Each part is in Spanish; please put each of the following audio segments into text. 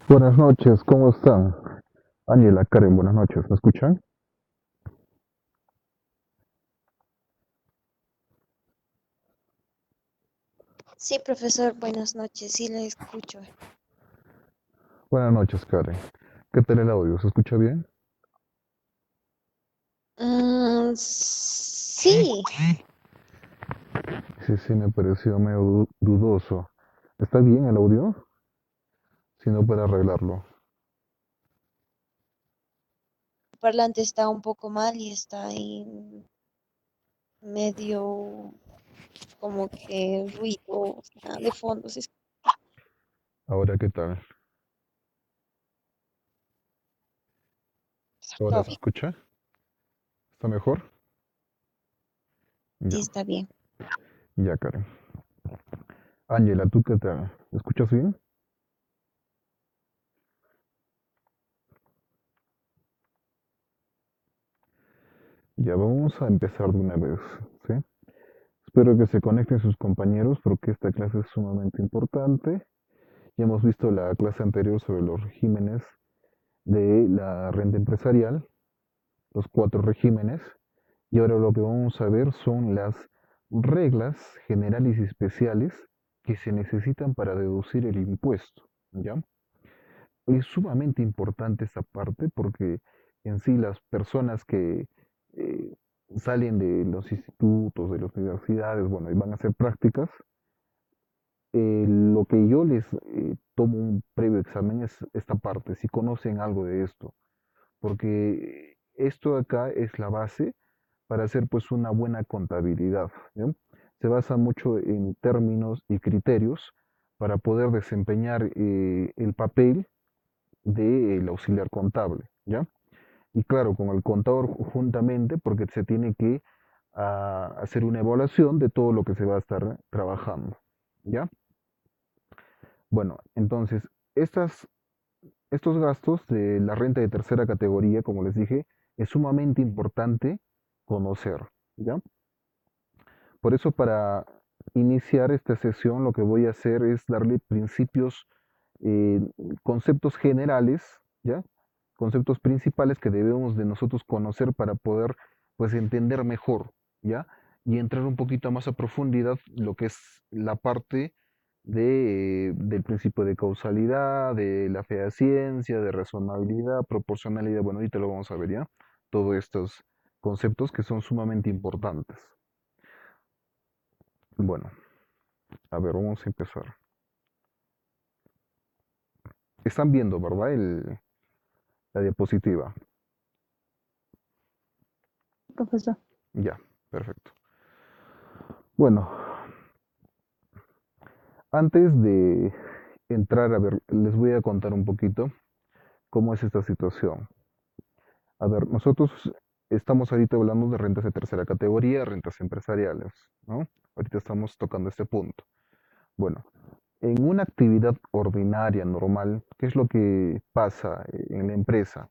Buenas noches, ¿cómo están? Ángela, Karen, buenas noches, ¿me escuchan? Sí, profesor, buenas noches, sí le escucho. Buenas noches, Karen. ¿Qué tal el audio? ¿Se escucha bien? Sí, Sí, sí, me pareció medio dudoso. ¿Está bien el audio? Si no, para arreglarlo. el parlante está un poco mal y está ahí medio como que ruido, o sea, de fondo. Ahora, ¿qué tal? ¿Ahora Todo se bien, escucha? ¿Está mejor? sí Ya, está bien. ya, Karen. Ángela, ¿tú qué tal? ¿Me escuchas bien? Ya, vamos a empezar de una vez, ¿sí? Espero que se conecten sus compañeros porque esta clase es sumamente importante. Ya hemos visto la clase anterior sobre los regímenes de la renta empresarial, los cuatro regímenes, y ahora lo que vamos a ver son las reglas generales y especiales que se necesitan para deducir el impuesto, ¿ya? Es sumamente importante esta parte porque en sí las personas que eh, salen de los institutos, de las universidades, bueno, y van a hacer prácticas, lo que yo les tomo un previo examen es esta parte, si conocen algo de esto, porque esto acá es la base para hacer pues una buena contabilidad, ¿ya? Se basa mucho en términos y criterios para poder desempeñar el papel del auxiliar contable, ¿ya? Y claro, con el contador juntamente porque se tiene que hacer una evaluación de todo lo que se va a estar trabajando, ¿ya? Bueno, entonces, estos gastos de la renta de tercera categoría, como les dije, es sumamente importante conocer, ¿ya? Por eso, para iniciar esta sesión, lo que voy a hacer es darle principios, eh, conceptos generales, ¿ya? Conceptos principales que debemos de nosotros conocer para poder, pues, entender mejor, ¿ya? Y entrar un poquito más a profundidad lo que es la parte del principio de causalidad, de la fehaciencia, de razonabilidad, proporcionalidad. Bueno, ahorita lo vamos a ver, ¿ya? Todos estos conceptos que son sumamente importantes. Bueno, a ver, vamos a empezar. Están viendo, ¿verdad? La diapositiva. Profesor. Ya, perfecto. Bueno, antes de entrar, a ver, les voy a contar un poquito cómo es esta situación. A ver, nosotros estamos ahorita hablando de rentas de tercera categoría, rentas empresariales, ¿no? Ahorita estamos tocando este punto. Bueno, en una actividad ordinaria, normal, ¿qué es lo que pasa en la empresa?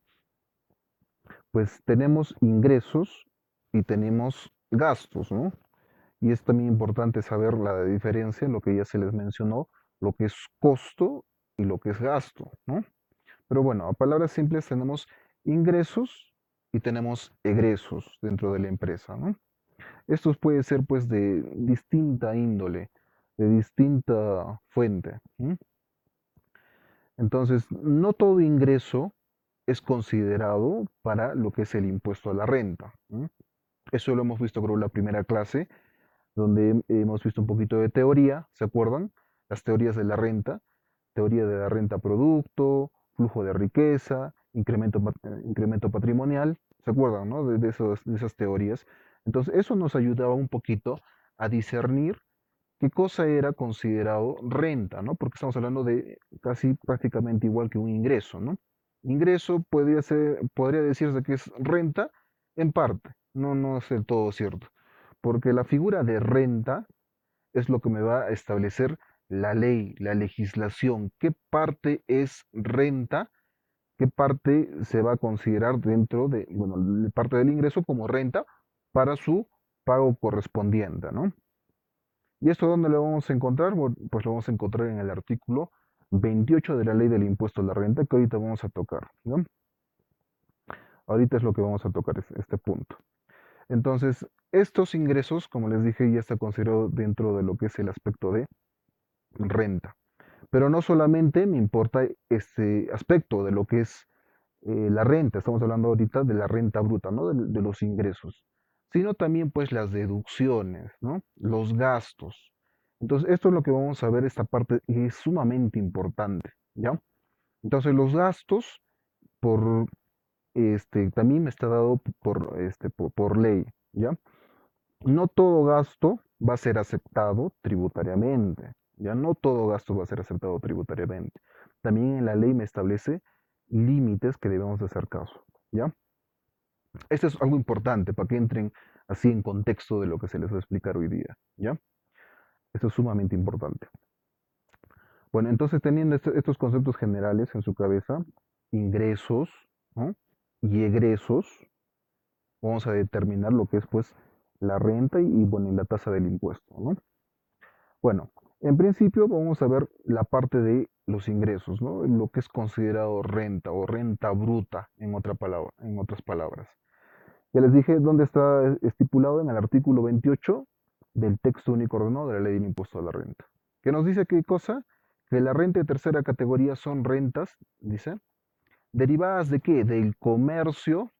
Pues tenemos ingresos y tenemos gastos, ¿no? Y es también importante saber la diferencia, lo que ya se les mencionó, lo que es costo y lo que es gasto, ¿no? Pero bueno, a palabras simples tenemos ingresos y tenemos egresos dentro de la empresa, ¿no? Estos pueden ser pues de distinta índole, de distinta fuente. ¿Mm? Entonces, no todo ingreso es considerado para lo que es el impuesto a la renta. ¿Mm? Eso lo hemos visto creo en la primera clase, donde hemos visto un poquito de teoría, ¿se acuerdan? Las teorías de la renta, teoría de la renta producto, flujo de riqueza, incremento patrimonial, ¿se acuerdan, no? De esas teorías. Entonces, eso nos ayudaba un poquito a discernir qué cosa era considerado renta, ¿no? Porque estamos hablando de casi prácticamente igual que un ingreso, ¿no? Ingreso podría decirse que es renta en parte, no es del todo cierto, porque la figura de renta es lo que me va a establecer la ley, la legislación, qué parte es renta, qué parte se va a considerar dentro de, bueno, parte del ingreso como renta para su pago correspondiente, ¿no? ¿Y esto dónde lo vamos a encontrar? Bueno, pues lo vamos a encontrar en el artículo 28 de la ley del impuesto a la renta que ahorita vamos a tocar, ¿no? Ahorita es lo que vamos a tocar, este punto. Entonces, estos ingresos, como les dije, ya está considerado dentro de lo que es el aspecto de renta. Pero no solamente me importa este aspecto de lo que es la renta, estamos hablando ahorita de la renta bruta, ¿no? De los ingresos, sino también pues las deducciones, ¿no? Los gastos. Entonces, esto es lo que vamos a ver, esta parte y es sumamente importante, ¿ya? Entonces, los gastos por también me está dado por ley, ¿ya? No todo gasto va a ser aceptado tributariamente, ya no todo gasto va a ser aceptado tributariamente. También en la ley me establece límites que debemos de hacer caso, ¿ya? Esto es algo importante para que entren así en contexto de lo que se les va a explicar hoy día, ¿ya? Esto es sumamente importante. Bueno, entonces teniendo estos conceptos generales en su cabeza, ingresos, ¿no? Y egresos, vamos a determinar lo que es pues la renta bueno, y la tasa del impuesto, ¿no? Bueno, en principio vamos a ver la parte de los ingresos, ¿no? Lo que es considerado renta o renta bruta, en otras palabras. Ya les dije dónde está estipulado en el artículo 28 del texto único ordenado de la ley del impuesto a la renta. ¿Qué nos dice qué cosa? Que la renta de tercera categoría son rentas, dice, derivadas de qué? Del comercio,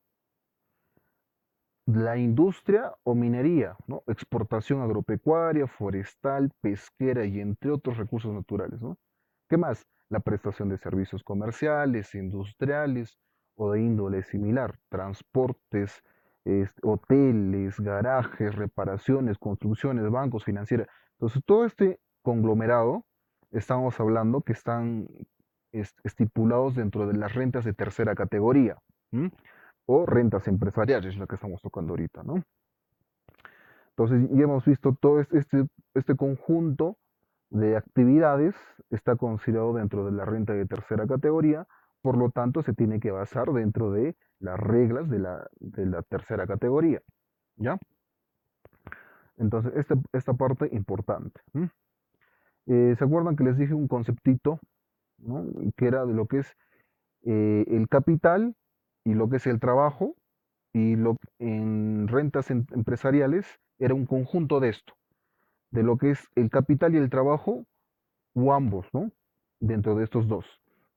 la industria o minería, ¿no? Exportación agropecuaria, forestal, pesquera y entre otros recursos naturales, ¿no? ¿Qué más? La prestación de servicios comerciales, industriales o de índole similar, transportes, hoteles, garajes, reparaciones, construcciones, bancos, financieras. Entonces, todo este conglomerado, estamos hablando que están estipulados dentro de las rentas de tercera categoría. ¿M? O rentas empresariales, la que estamos tocando ahorita, ¿no? Entonces ya hemos visto todo este conjunto de actividades está considerado dentro de la renta de tercera categoría, por lo tanto se tiene que basar dentro de las reglas de la tercera categoría, ¿ya? Entonces esta parte importante. ¿Se acuerdan que les dije un conceptito, ¿no? Que era de lo que es el capital y lo que es el trabajo? Y en rentas empresariales era un conjunto de esto, de lo que es el capital y el trabajo, o ambos, ¿no? Dentro de estos dos.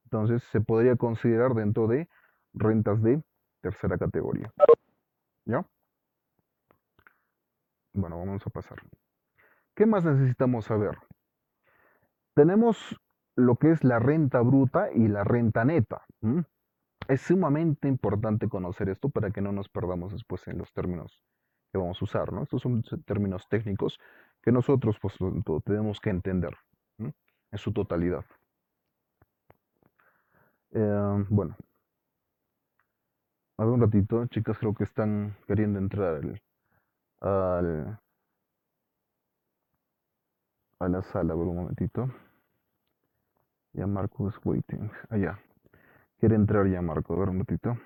Entonces se podría considerar dentro de rentas de tercera categoría. ¿Ya? Bueno, vamos a pasar. ¿Qué más necesitamos saber? Tenemos lo que es la renta bruta y la renta neta. Es sumamente importante conocer esto para que no nos perdamos después en los términos que vamos a usar, ¿no? Estos son términos técnicos que nosotros pues tenemos que entender, ¿no? En su totalidad. Bueno, a ver un ratito, chicas, creo que están queriendo entrar al- a la sala, a ver un momentito. Ya Marco is waiting. Allá. Quiere entrar ya Marco, a ver un ratito.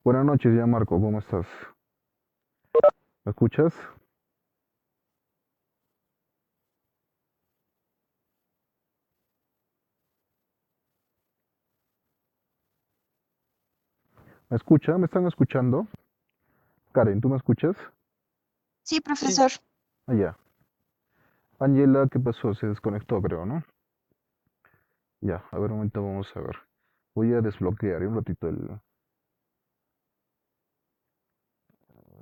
Buenas noches ya Marco, ¿cómo estás? ¿Me escuchas? ¿Me escucha? ¿Me están escuchando? Karen, ¿tú me escuchas? Sí, Sí, profesor. Allá. Angela, ¿qué pasó? Se desconectó, creo, ¿no? Ya, a ver un momento, vamos a ver. Voy a desbloquear un ratito el...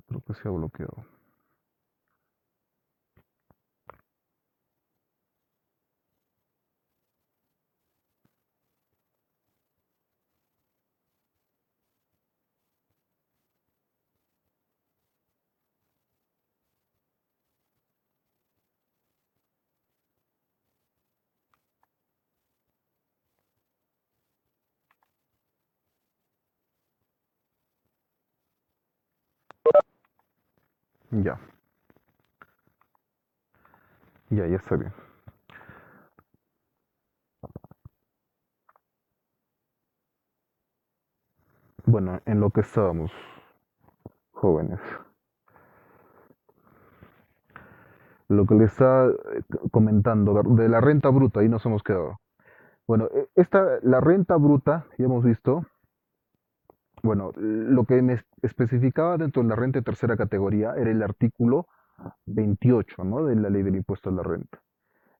Creo que se ha bloqueado. Ya, ya está bien. Bueno, en lo que estábamos, jóvenes, lo que le está comentando de la renta bruta, ahí nos hemos quedado. Bueno, la renta bruta, ya hemos visto, bueno, lo que me especificaba dentro de la renta de tercera categoría era el artículo 28, ¿no? De la ley del impuesto a la renta.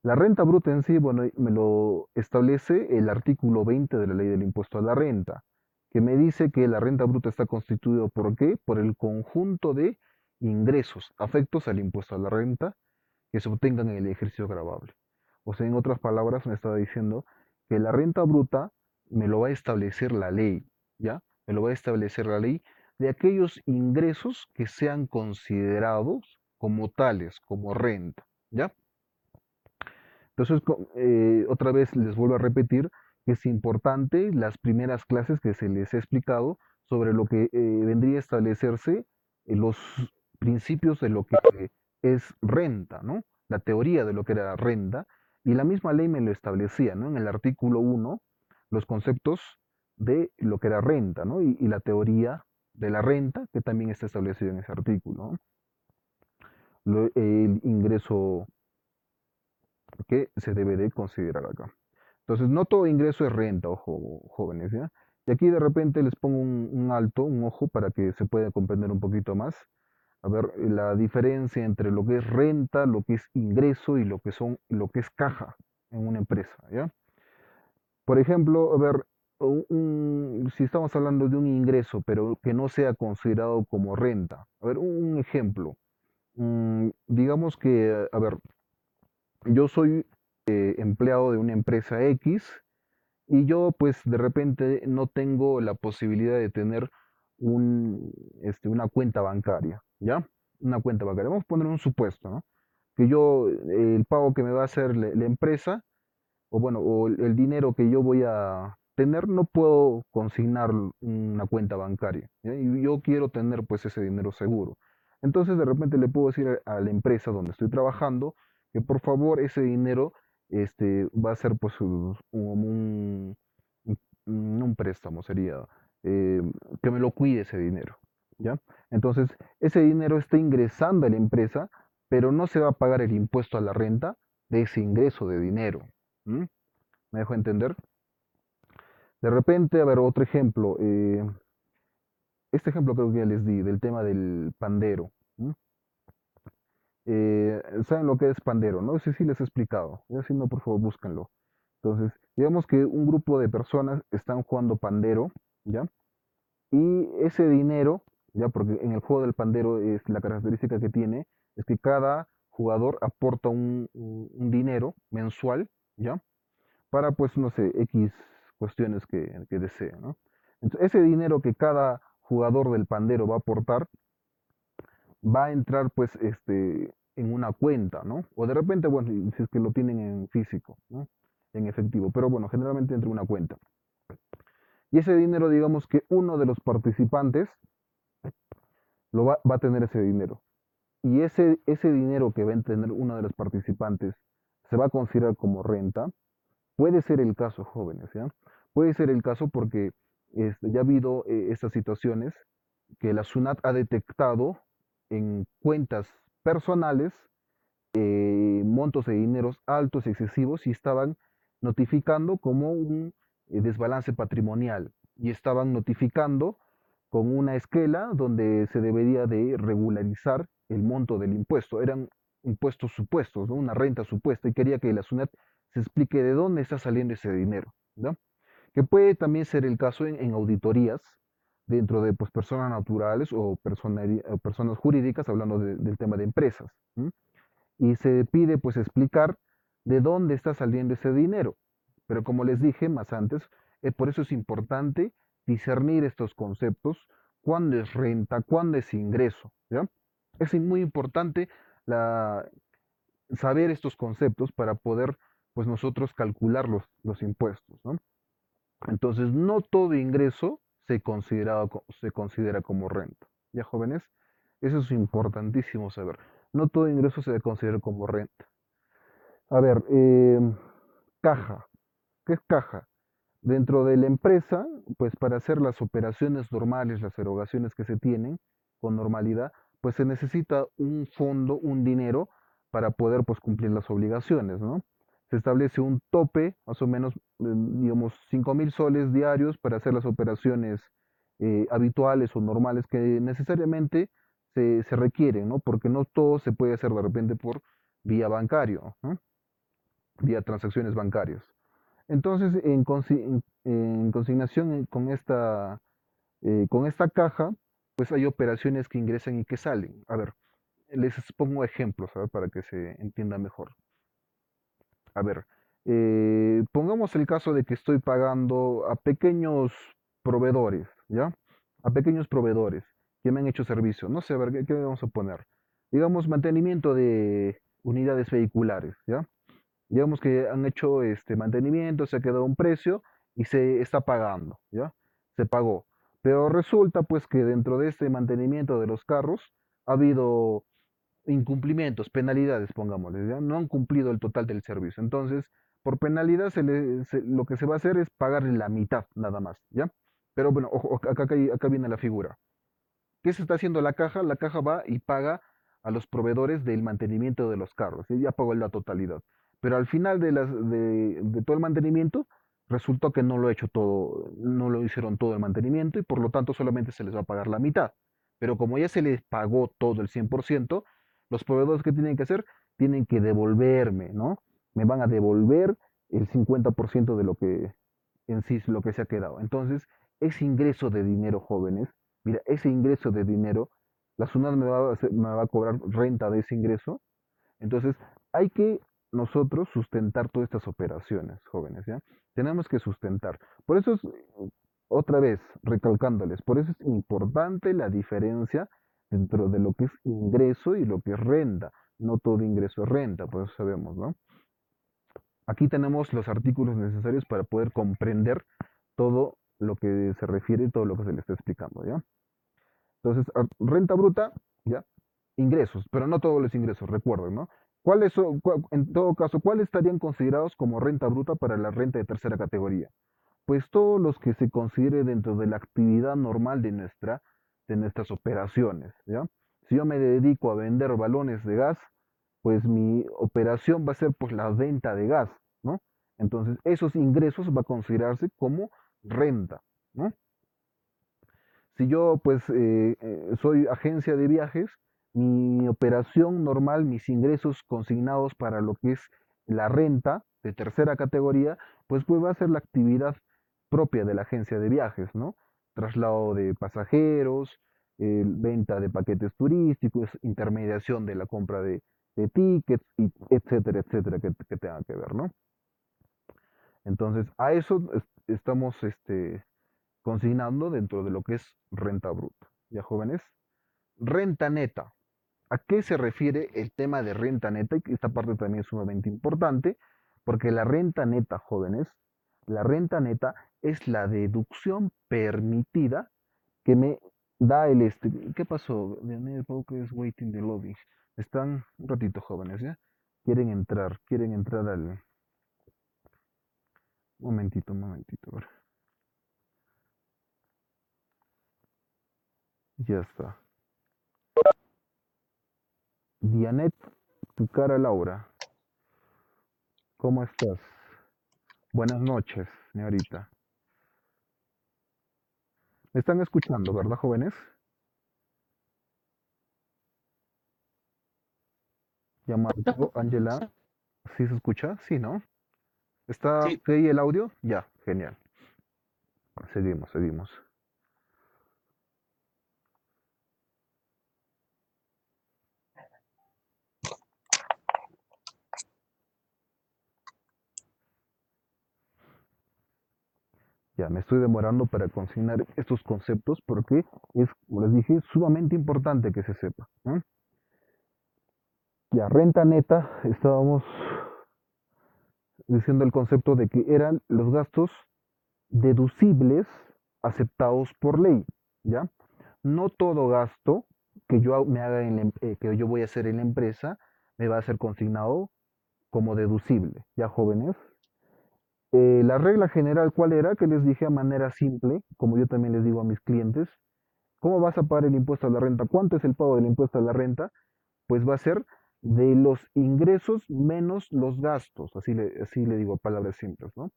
La renta bruta en sí, bueno, me lo establece el artículo 20 de la ley del impuesto a la renta, que me dice que la renta bruta está constituida ¿por qué? Por el conjunto de ingresos afectos al impuesto a la renta que se obtengan en el ejercicio gravable. O sea, en otras palabras, me estaba diciendo que la renta bruta me lo va a establecer la ley, ¿ya? Me lo va a establecer la ley de aquellos ingresos que sean considerados como tales, como renta, ¿ya? Entonces, otra vez les vuelvo a repetir que es importante las primeras clases que se les ha explicado sobre lo que vendría a establecerse los principios de lo que es renta, ¿no? La teoría de lo que era renta, y la misma ley me lo establecía, ¿no? En el artículo 1, los conceptos de lo que era renta, ¿no? Y la teoría de la renta, que también está establecido en ese artículo, ¿no? El ingreso que se debe de considerar acá. Entonces, no todo ingreso es renta, ojo, jóvenes, ¿ya? Y aquí de repente les pongo un alto, un ojo, para que se pueda comprender un poquito más. A ver, la diferencia entre lo que es renta, lo que es ingreso y lo que es caja en una empresa, ¿ya? Por ejemplo, a ver, si estamos hablando de un ingreso, pero que no sea considerado como renta. A ver, un ejemplo. Digamos que, a ver, yo soy empleado de una empresa X y yo pues de repente no tengo la posibilidad de tener una cuenta bancaria, ¿ya? Una cuenta bancaria. Vamos a poner un supuesto, ¿no? Que yo, el pago que me va a hacer la empresa, o bueno, o el dinero que yo voy a tener, no puedo consignar una cuenta bancaria, ¿ya? Y yo quiero tener pues ese dinero seguro. Entonces de repente le puedo decir a la empresa donde estoy trabajando que por favor ese dinero va a ser pues un préstamo, sería eh, que me lo cuide ese dinero, ¿ya? Entonces ese dinero está ingresando a la empresa, pero no se va a pagar el impuesto a la renta de ese ingreso de dinero. ¿Mm? ¿Me dejo entender? De repente, a ver, otro ejemplo. Este ejemplo creo que ya les di, del tema del pandero. ¿Mm? ¿Saben lo que es pandero? No sé si les he explicado. Ya si no, por favor, búsquenlo. Entonces, digamos que un grupo de personas están jugando pandero, ¿ya? Y ese dinero, ¿ya? Porque en el juego del pandero es la característica que tiene, es que cada jugador aporta un dinero mensual, ¿ya? Para, pues, no sé, X cuestiones que desee, ¿no? Entonces, ese dinero que cada jugador del pandero va a aportar va a entrar, pues, en una cuenta, ¿no? O de repente, bueno, si es que lo tienen en físico, ¿no? En efectivo, pero bueno, generalmente entra en una cuenta. Y ese dinero, digamos que uno de los participantes va a tener ese dinero. Y ese dinero que va a tener uno de los participantes se va a considerar como renta. Puede ser el caso, jóvenes, ¿ya? Puede ser el caso porque ya ha habido estas situaciones que la SUNAT ha detectado en cuentas personales montos de dineros altos, excesivos, y estaban notificando como un desbalance patrimonial y estaban notificando con una esquela donde se debería de regularizar el monto del impuesto. Eran impuestos supuestos, ¿no? Una renta supuesta, y quería que la SUNAT se explique de dónde está saliendo ese dinero, ¿no? Que puede también ser el caso en auditorías dentro de pues, personas naturales o personas jurídicas, hablando del tema de empresas. ¿Mm? Y se pide pues explicar de dónde está saliendo ese dinero. Pero como les dije más antes, por eso es importante discernir estos conceptos, cuándo es renta, cuándo es ingreso, ¿ya? Es muy importante la, saber estos conceptos para poder pues nosotros calcular los impuestos, ¿no? Entonces, no todo ingreso se considera como renta. ¿Ya, jóvenes? Eso es importantísimo saber. No todo ingreso se considera como renta. A ver, caja. ¿Qué es caja? Dentro de la empresa, pues para hacer las operaciones normales, las erogaciones que se tienen con normalidad, pues se necesita un fondo, un dinero para poder pues cumplir las obligaciones, ¿no? Se establece un tope, más o menos, digamos, 5.000 soles diarios para hacer las operaciones habituales o normales que necesariamente se requieren, ¿no? Porque no todo se puede hacer de repente por vía bancario, ¿no? Vía transacciones bancarias. Entonces, en consignación con esta caja, pues hay operaciones que ingresan y que salen. A ver, les pongo ejemplos, a ver, para que se entienda mejor. A ver, pongamos el caso de que estoy pagando a pequeños proveedores, ¿ya? A pequeños proveedores que me han hecho servicio. No sé, a ver, ¿qué vamos a poner? Digamos, mantenimiento de unidades vehiculares, ¿ya? Digamos que han hecho este mantenimiento, se ha quedado un precio y se está pagando, ¿ya? Se pagó. Pero resulta pues que dentro de este mantenimiento de los carros ha habido incumplimientos, penalidades, pongámosle, ¿ya? No han cumplido el total del servicio. Entonces, por penalidad lo que se va a hacer es pagarle la mitad nada más, ¿ya? Pero bueno, ojo, acá viene la figura. ¿Qué se está haciendo la caja? La caja va y paga a los proveedores del mantenimiento de los carros, ¿sí? Ya pagó la totalidad. Pero al final de todo el mantenimiento, resultó que no lo ha hecho todo, no lo hicieron todo el mantenimiento y por lo tanto solamente se les va a pagar la mitad. Pero como ya se les pagó todo el 100%, los proveedores que tienen que hacer, tienen que devolverme, ¿no? Me van a devolver el 50% de lo que en sí lo que se ha quedado. Entonces, ese ingreso de dinero, jóvenes, mira, ese ingreso de dinero, la SUNAT me va a cobrar renta de ese ingreso. Entonces, hay que nosotros sustentar todas estas operaciones, jóvenes, ¿ya? Tenemos que sustentar. Por eso es, otra vez, recalcándoles, por eso es importante la diferencia dentro de lo que es ingreso y lo que es renta. No todo ingreso es renta, por eso sabemos, ¿no? Aquí tenemos los artículos necesarios para poder comprender todo lo que se refiere y todo lo que se le está explicando, ¿ya? Entonces, renta bruta, ¿ya? Ingresos, pero no todos los ingresos, recuerden, ¿no? En todo caso, ¿cuáles estarían considerados como renta bruta para la renta de tercera categoría? Pues todos los que se considere dentro de la actividad normal de nuestras operaciones, ¿ya? Si yo me dedico a vender balones de gas, pues mi operación va a ser pues la venta de gas, ¿no? Entonces, esos ingresos va a considerarse como renta, ¿no? Si yo pues soy agencia de viajes, mi operación normal, mis ingresos consignados para lo que es la renta de tercera categoría, pues va a ser la actividad propia de la agencia de viajes, ¿no? Traslado de pasajeros, venta de paquetes turísticos, intermediación de la compra de tickets, etcétera, etcétera, que tenga que ver, ¿no? Entonces, a eso estamos consignando dentro de lo que es renta bruta. ¿Ya, jóvenes? Renta neta. ¿A qué se refiere el tema de renta neta? Y esta parte también es sumamente importante, porque la renta neta, jóvenes, la renta neta es la deducción permitida que me da el este. ¿Qué pasó? Daniel Pauque is waiting the lobby. Están un ratito, jóvenes, ¿ya? Quieren entrar al... Un momentito, a ver. Ya está. Dianet, tu cara Laura, ¿cómo estás? Buenas noches, señorita. ¿Me están escuchando, verdad, jóvenes? Ya Marco, Ángela, ¿sí se escucha? Sí, ¿no? ¿Está Sí, ok el audio? Ya, genial. Seguimos. Ya, me estoy demorando para consignar estos conceptos porque es, como les dije, sumamente importante que se sepa, ¿no? Ya, renta neta, estábamos diciendo el concepto de que eran los gastos deducibles aceptados por ley, ¿ya? No todo gasto que yo me haga que yo voy a hacer en la empresa me va a ser consignado como deducible, ¿ya, jóvenes? La regla general, ¿cuál era? Que les dije a manera simple, como yo también les digo a mis clientes, ¿cómo vas a pagar el impuesto a la renta? ¿Cuánto es el pago del impuesto a la renta? Pues va a ser de los ingresos menos los gastos, así le digo palabras simples, ¿no?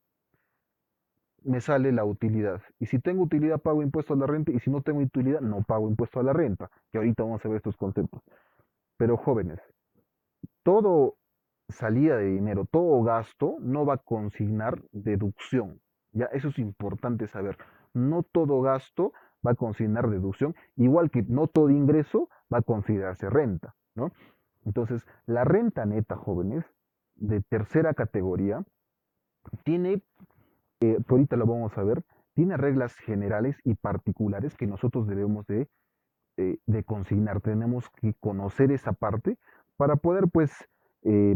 Me sale la utilidad. Y si tengo utilidad, pago impuesto a la renta, y si no tengo utilidad, no pago impuesto a la renta, que ahorita vamos a ver estos conceptos. Pero jóvenes, todo salida de dinero, todo gasto no va a consignar deducción. Ya, eso es importante saber. No todo gasto va a consignar deducción, igual que no todo ingreso va a considerarse renta, ¿no? Entonces, la renta neta, jóvenes, de tercera categoría, tiene, que ahorita lo vamos a ver, tiene reglas generales y particulares que nosotros debemos de consignar. Tenemos que conocer esa parte para poder, pues,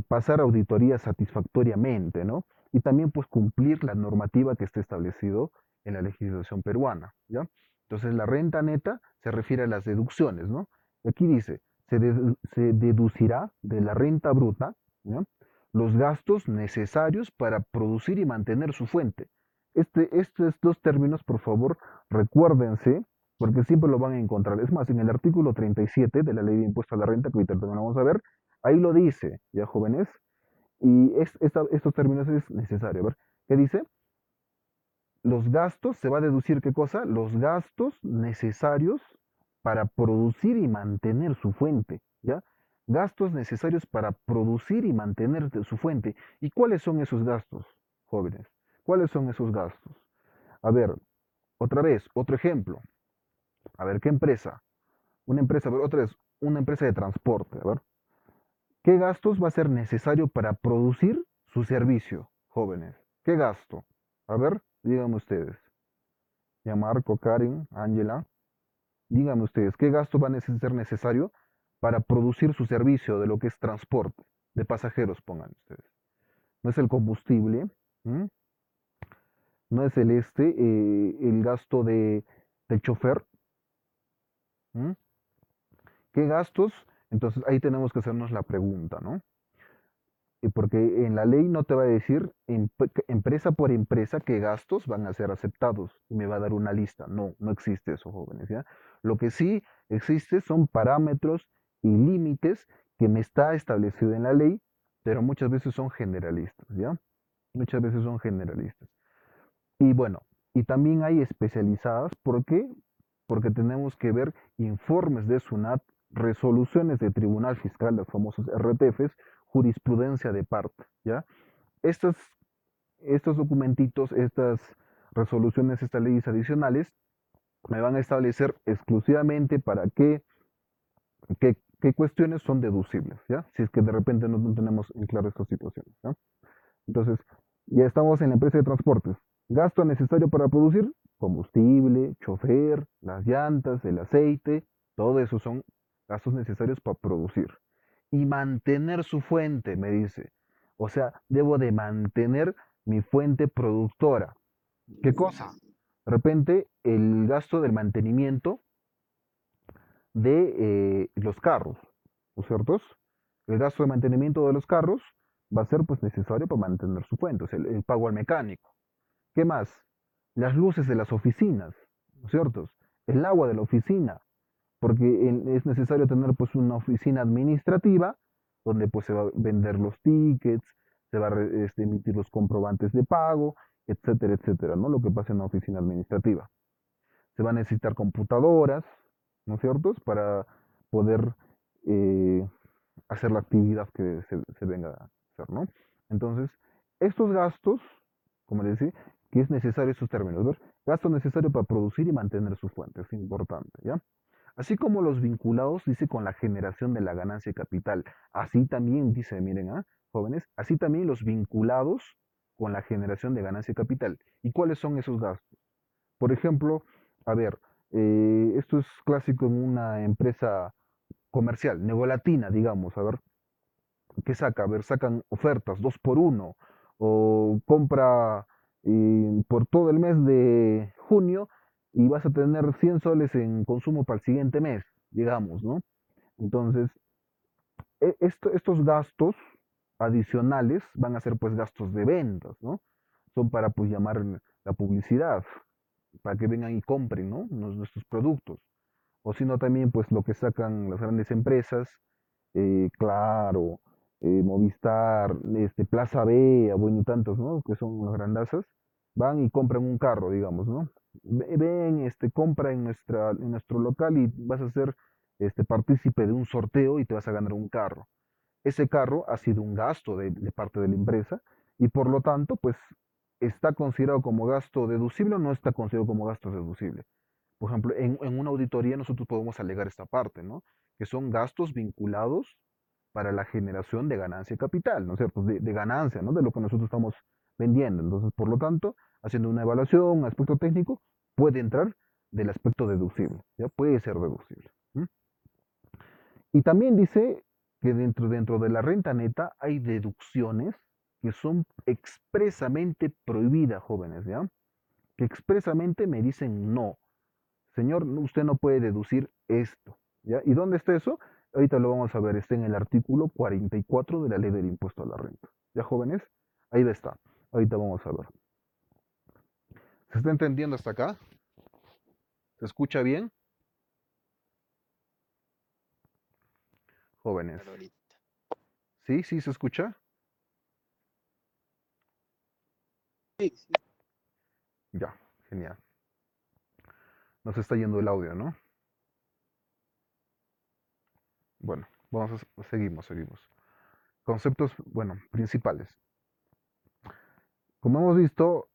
pasar auditoría satisfactoriamente, ¿no? Y también, pues, cumplir la normativa que está establecido en la legislación peruana, ¿ya? Entonces, la renta neta se refiere a las deducciones, ¿no? Aquí dice, se deducirá de la renta bruta, ¿no?, los gastos necesarios para producir y mantener su fuente. Estos dos términos, por favor, recuérdense, porque siempre lo van a encontrar. Es más, en el artículo 37 de la Ley de Impuesto a la Renta, que ahorita también lo vamos a ver, ahí lo dice, ya jóvenes, y estos términos es necesario. A ver, ¿qué dice? Los gastos, se va a deducir qué cosa? Los gastos necesarios para producir y mantener su fuente, ¿ya? Gastos necesarios para producir y mantener su fuente. ¿Y cuáles son esos gastos, jóvenes? ¿Cuáles son esos gastos? A ver, otra vez, otro ejemplo. A ver, ¿qué empresa? Una empresa, a ver, otra vez, una empresa de transporte. A ver, ¿qué gastos va a ser necesario para producir su servicio, jóvenes? ¿Qué gasto? A ver, díganme ustedes. Ya Marco, Karen, Ángela, díganme ustedes, ¿qué gasto va a ser necesario para producir su servicio de lo que es transporte de pasajeros, pongan ustedes? No es el combustible, ¿m? No es el gasto del chofer, ¿m? ¿Qué gastos? Entonces ahí tenemos que hacernos la pregunta, ¿no? Y porque en la ley no te va a decir empresa por empresa qué gastos van a ser aceptados y me va a dar una lista. No, no existe eso, jóvenes, ¿ya? Lo que sí existe son parámetros y límites que me está establecido en la ley, pero muchas veces son generalistas, ¿ya? Muchas veces son generalistas. Y bueno, y también hay especializadas. ¿Por qué? Porque tenemos que ver informes de SUNAT, resoluciones de Tribunal Fiscal, los famosos RTFs, jurisprudencia de parte, ¿ya? Estos, estos documentitos, estas resoluciones, estas leyes adicionales, me van a establecer exclusivamente para qué cuestiones son deducibles, ¿ya? Si es que de repente no tenemos en claro estas situaciones, ¿ya? Entonces, ya estamos en la empresa de transportes. Gasto necesario para producir combustible, chofer, las llantas, el aceite, todo eso son gastos necesarios para producir. Y mantener su fuente, me dice. O sea, debo de mantener mi fuente productora. ¿Qué cosa? De repente, el gasto del mantenimiento de los carros, ¿no es cierto? El gasto de mantenimiento de los carros va a ser pues necesario para mantener su fuente, o sea, el pago al mecánico. ¿Qué más? Las luces de las oficinas, ¿no es cierto? El agua de la oficina, porque es necesario tener pues una oficina administrativa donde pues se va a vender los tickets, se va a emitir los comprobantes de pago, etcétera, etcétera, ¿no? Lo que pasa en una oficina administrativa. Se va a necesitar computadoras, ¿no es cierto? Para poder eh, hacer la actividad que se venga a hacer, ¿no? Entonces, estos gastos, como les decía, que es necesario estos términos, ¿ver? Gasto necesario para producir y mantener su fuente, es importante, ¿ya? Así como los vinculados, dice, con la generación de la ganancia de capital. Así también, dice, miren, ¿ah, jóvenes? Así también los vinculados con la generación de ganancia de capital. ¿Y cuáles son esos gastos? Por ejemplo, a ver, esto es clásico en una empresa comercial, Negolatina, digamos, a ver, ¿qué saca? A ver, sacan ofertas, dos por uno, o compra por todo el mes de junio y vas a tener 100 soles en consumo para el siguiente mes, digamos, ¿no? Entonces, estos gastos adicionales van a ser pues gastos de ventas, ¿no? son para pues llamar la publicidad, para que vengan y compren, ¿no? Nuestros productos. O sino también pues lo que sacan las grandes empresas, Claro, Movistar, Plaza B, bueno y tantos, ¿no? Que son las grandazas, van y compran un carro, digamos, ¿no? Ven, compra en nuestro local y vas a ser partícipe de un sorteo y te vas a ganar un carro. Ese carro ha sido un gasto de parte de la empresa y por lo tanto, pues, ¿está considerado como gasto deducible o no está considerado como gasto deducible? Por ejemplo, en una auditoría nosotros podemos alegar esta parte, ¿no? Que son gastos vinculados para la generación de ganancia de capital, ¿no es cierto? De ganancia, ¿no? De lo que nosotros estamos vendiendo. Entonces, por lo tanto, haciendo una evaluación, un aspecto técnico, puede entrar del aspecto deducible, ¿ya? Puede ser deducible. ¿Mm? Y también dice que dentro de la renta neta hay deducciones que son expresamente prohibidas, jóvenes, ¿ya? Que expresamente me dicen no. Señor, usted no puede deducir esto, ¿ya? ¿Y dónde está eso? Ahorita lo vamos a ver, está en el artículo 44 de la ley del impuesto a la renta. ¿Ya, jóvenes? Ahí va a estar. Ahorita vamos a ver. ¿Se está entendiendo hasta acá? ¿Se escucha bien? Jóvenes. Claro, ahorita. ¿Sí? ¿Sí se escucha? Sí, sí. Ya, genial. Nos está yendo el audio, ¿no? Bueno, seguimos. Conceptos, bueno, principales. Como hemos visto,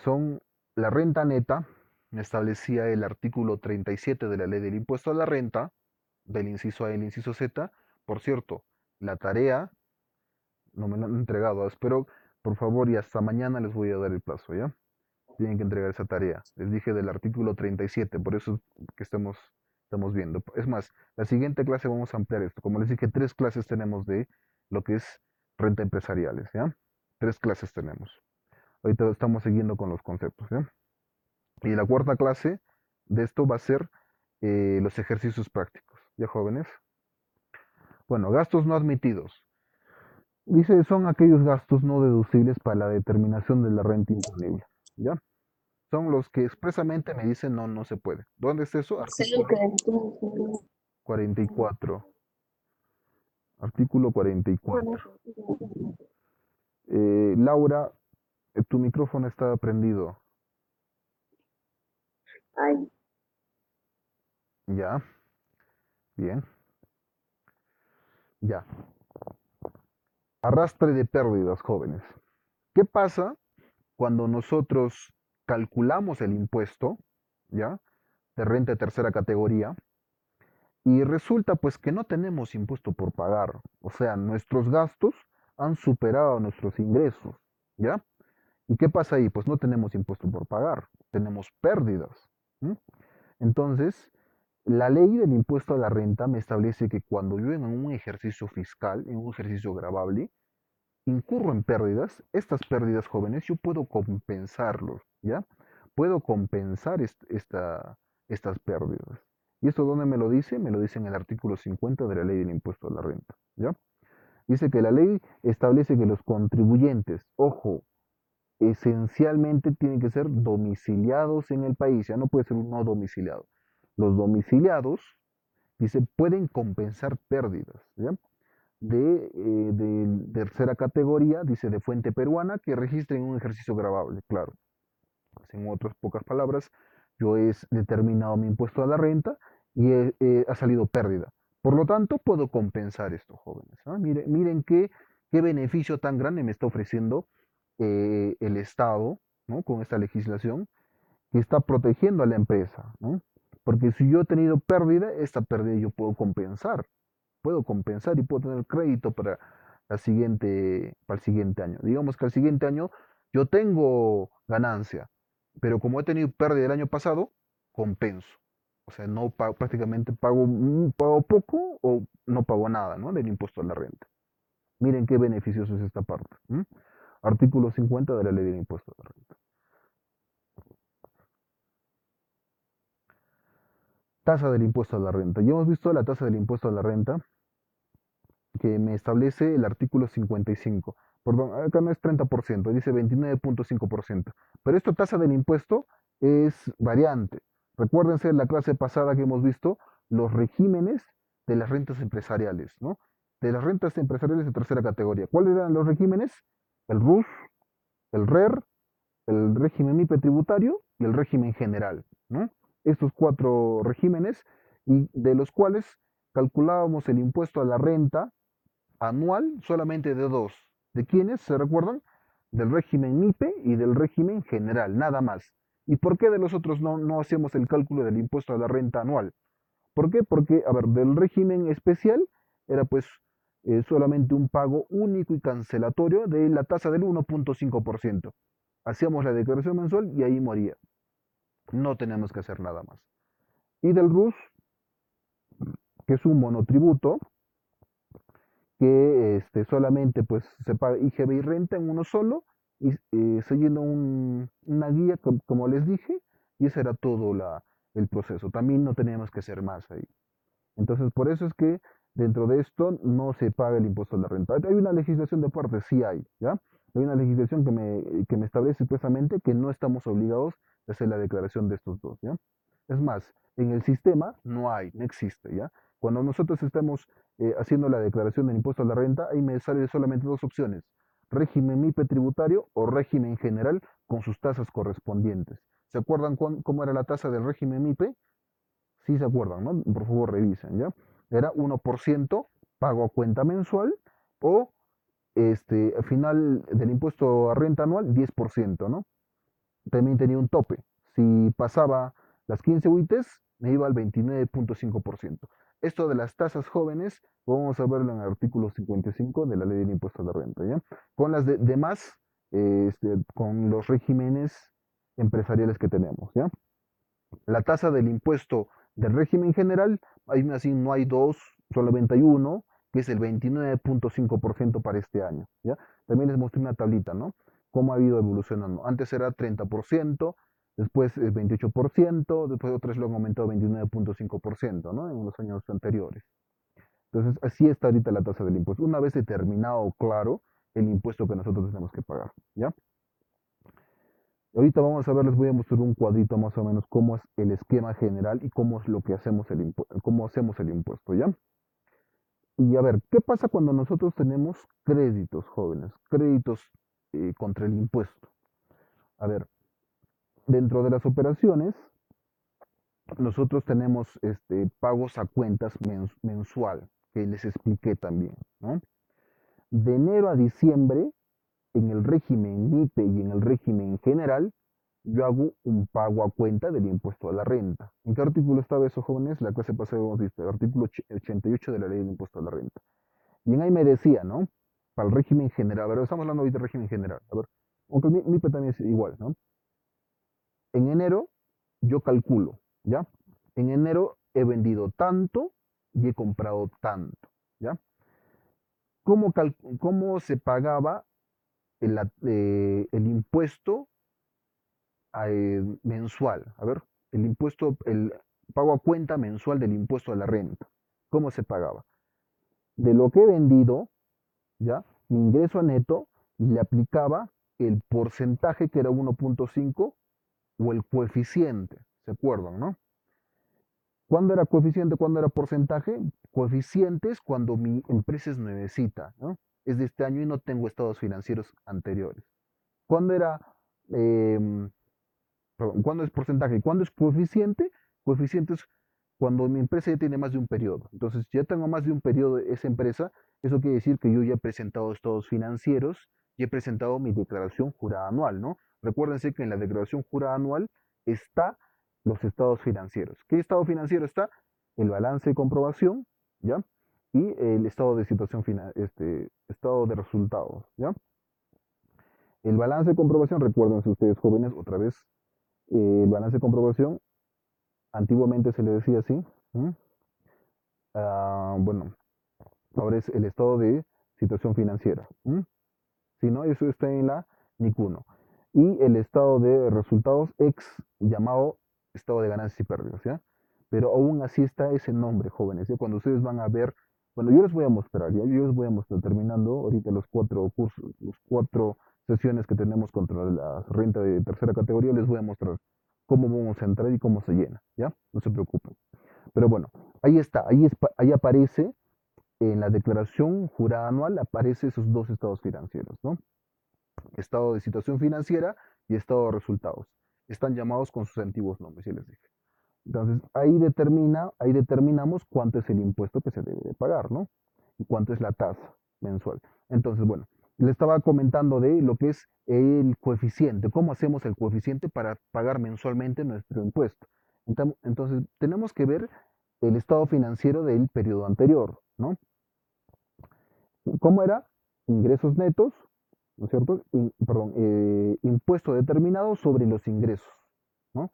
son la renta neta, establecía el artículo 37 de la ley del impuesto a la renta, del inciso A y el inciso Z. Por cierto, la tarea no me la han entregado, espero, por favor, y hasta mañana les voy a dar el plazo, ¿ya? Tienen que entregar esa tarea. Les dije del artículo 37, por eso que estamos viendo. Es más, la siguiente clase vamos a ampliar esto. Como les dije, 3 clases tenemos de lo que es renta empresariales, ¿ya? 3 clases tenemos. Ahorita estamos siguiendo con los conceptos, ¿ya? Y la cuarta clase de esto va a ser los ejercicios prácticos, ¿ya, jóvenes? Bueno, gastos no admitidos. Dice, son aquellos gastos no deducibles para la determinación de la renta imponible, ¿ya? Son los que expresamente me dicen no, no se puede. ¿Dónde es eso? Artículo 44. Artículo 44. Laura, tu micrófono está prendido. Ay, Ya, bien, ya. Arrastre de pérdidas, jóvenes. ¿Qué pasa cuando nosotros calculamos el impuesto, ya, de renta de tercera categoría, y resulta pues que no tenemos impuesto por pagar? O sea, nuestros gastos han superado nuestros ingresos, ¿ya? ¿Y qué pasa ahí? Pues no tenemos impuesto por pagar, tenemos pérdidas. ¿Mm? Entonces, la ley del impuesto a la renta me establece que cuando yo en un ejercicio fiscal, en un ejercicio gravable, incurro en pérdidas, estas pérdidas, jóvenes, yo puedo compensarlos, ¿ya? Puedo compensar estas pérdidas. ¿Y esto dónde me lo dice? Me lo dice en el artículo 50 de la ley del impuesto a la renta, ¿ya? Dice que la ley establece que los contribuyentes, ojo, esencialmente tienen que ser domiciliados en el país, ya no puede ser un no domiciliado. Los domiciliados, dice, pueden compensar pérdidas, ¿ya? De tercera categoría, dice, de fuente peruana, que registren un ejercicio gravable, claro. En otras pocas palabras, yo he determinado mi impuesto a la renta y ha salido pérdida. Por lo tanto, puedo compensar esto, jóvenes. ¿Ah? Miren qué beneficio tan grande me está ofreciendo el Estado, ¿no? Con esta legislación que está protegiendo a la empresa, ¿no? Porque si yo he tenido pérdida, esta pérdida yo puedo compensar y puedo tener crédito para el siguiente año. Digamos que al siguiente año yo tengo ganancia, pero como he tenido pérdida el año pasado, compenso. O sea, no prácticamente pago poco o no pago nada, ¿no? Del impuesto a la renta. Miren qué beneficioso es esta parte. ¿M? Artículo 50 de la ley del impuesto a la renta. Tasa del impuesto a la renta. Ya hemos visto la tasa del impuesto a la renta que me establece el artículo 55. perdón, acá no es 30%, dice 29.5%. Pero esta tasa del impuesto es variante. Recuérdense la clase pasada que hemos visto los regímenes de las rentas empresariales, ¿no? De las rentas empresariales de tercera categoría. ¿Cuáles eran los regímenes? El RUS, el RER, el régimen MIPE tributario y el régimen general, ¿no? Estos cuatro regímenes, y de los cuales calculábamos el impuesto a la renta anual solamente de dos. ¿De quiénes? ¿Se recuerdan? Del régimen MIPE y del régimen general, nada más. ¿Y por qué de los otros no hacemos el cálculo del impuesto a la renta anual? ¿Por qué? Porque, a ver, del régimen especial era pues solamente un pago único y cancelatorio de la tasa del 1.5%. Hacíamos la declaración mensual y ahí moría. No tenemos que hacer nada más. Y del RUS, que es un monotributo, que solamente pues se paga IGB y renta en uno solo, y siguiendo una guía, como les dije, y ese era todo el proceso. También no teníamos que hacer más ahí. Entonces, por eso es que dentro de esto no se paga el impuesto a la renta. Hay una legislación de parte, sí hay, ¿ya? Hay una legislación que me establece expresamente que no estamos obligados a hacer la declaración de estos dos, ¿ya? Es más, en el sistema no hay, no existe, ¿ya? Cuando nosotros estamos haciendo la declaración del impuesto a la renta, ahí me salen solamente dos opciones: régimen MIPE tributario o régimen general con sus tasas correspondientes. ¿Se acuerdan cómo era la tasa del régimen MIPE? Sí se acuerdan, ¿no? Por favor, revisen, ¿ya? Era 1% pago a cuenta mensual o al final del impuesto a renta anual 10%, ¿no? También tenía un tope. Si pasaba las 15 UITs, me iba al 29.5%. Esto de las tasas jóvenes, vamos a verlo en el artículo 55 de la ley del impuesto a la renta, ¿ya? Con las demás, con los regímenes empresariales que tenemos, ¿ya? La tasa del impuesto del régimen general, ahí así no hay dos, solamente hay uno, que es el 29.5% para este año, ¿ya? También les mostré una tablita, ¿no? Cómo ha ido evolucionando. Antes era 30%, después 28%, después otros lo han aumentado a 29.5%, ¿no? En los años anteriores. Entonces, así está ahorita la tasa del impuesto. Una vez determinado, claro, el impuesto que nosotros tenemos que pagar, ¿ya? Ahorita vamos a ver, les voy a mostrar un cuadrito más o menos cómo es el esquema general y cómo es lo que hacemos cómo hacemos el impuesto, ¿ya? Y a ver, ¿qué pasa cuando nosotros tenemos créditos, jóvenes? Créditos contra el impuesto. A ver, dentro de las operaciones, nosotros tenemos pagos a cuentas mensual, que les expliqué también, ¿no? De enero a diciembre, en el régimen MIPE y en el régimen general, yo hago un pago a cuenta del impuesto a la renta. ¿En qué artículo estaba eso, jóvenes? La clase pasada hemos visto el artículo 88 de la ley del impuesto a la renta. Y en ahí me decía, ¿no? Para el régimen general, a ver, estamos hablando hoy del régimen general, a ver, aunque mi MIPE también es igual, ¿no? En enero yo calculo, ¿ya? En enero he vendido tanto y he comprado tanto, ¿ya? ¿Cómo se pagaba el impuesto mensual? A ver, el pago a cuenta mensual del impuesto a la renta. ¿Cómo se pagaba? De lo que he vendido, ¿ya? Mi ingreso neto, le aplicaba el porcentaje que era 1.5 o el coeficiente, ¿se acuerdan, no? ¿Cuándo era coeficiente? ¿Cuándo era porcentaje? Coeficientes cuando mi empresa es nuevecita, ¿no? Es de este año y no tengo estados financieros anteriores. ¿Cuándo era, em, cuándo es porcentaje? ¿Cuándo es coeficiente? Coeficiente es cuando mi empresa ya tiene más de un periodo. Entonces, si ya tengo más de un periodo esa empresa, eso quiere decir que yo ya he presentado estados financieros y he presentado mi declaración jurada anual, ¿no? Recuérdense que en la declaración jurada anual está los estados financieros. ¿Qué estado financiero está? El balance de comprobación, ¿ya? Y el estado de situación final, estado de resultados, ¿ya? El balance de comprobación, recuérdense ustedes jóvenes, otra vez, el balance de comprobación, antiguamente se le decía así, ¿m? Bueno, ahora es el estado de situación financiera, ¿m? Si no, eso está en la NIC 1. Y el estado de resultados llamado estado de ganancias y pérdidas, ¿ya? Pero aún así está ese nombre, jóvenes, ¿ya? Cuando ustedes van a ver Bueno, yo les voy a mostrar, ¿ya? Yo les voy a mostrar terminando ahorita los 4 cursos, los 4 sesiones que tenemos contra la renta de tercera categoría, les voy a mostrar cómo vamos a entrar y cómo se llena, ¿ya? No se preocupen. Pero bueno, ahí está, ahí aparece en la declaración jurada anual, aparece esos dos estados financieros, ¿no? Estado de situación financiera y estado de resultados. Están llamados con sus antiguos nombres, ya les dije. Entonces, ahí determinamos cuánto es el impuesto que se debe de pagar, ¿no? Y cuánto es la tasa mensual. Entonces, bueno, le estaba comentando de lo que es el coeficiente, cómo hacemos el coeficiente para pagar mensualmente nuestro impuesto. Entonces, tenemos que ver el estado financiero del periodo anterior, ¿no? ¿Cómo era? Ingresos netos, ¿no es cierto? Perdón, impuesto determinado sobre los ingresos, ¿no?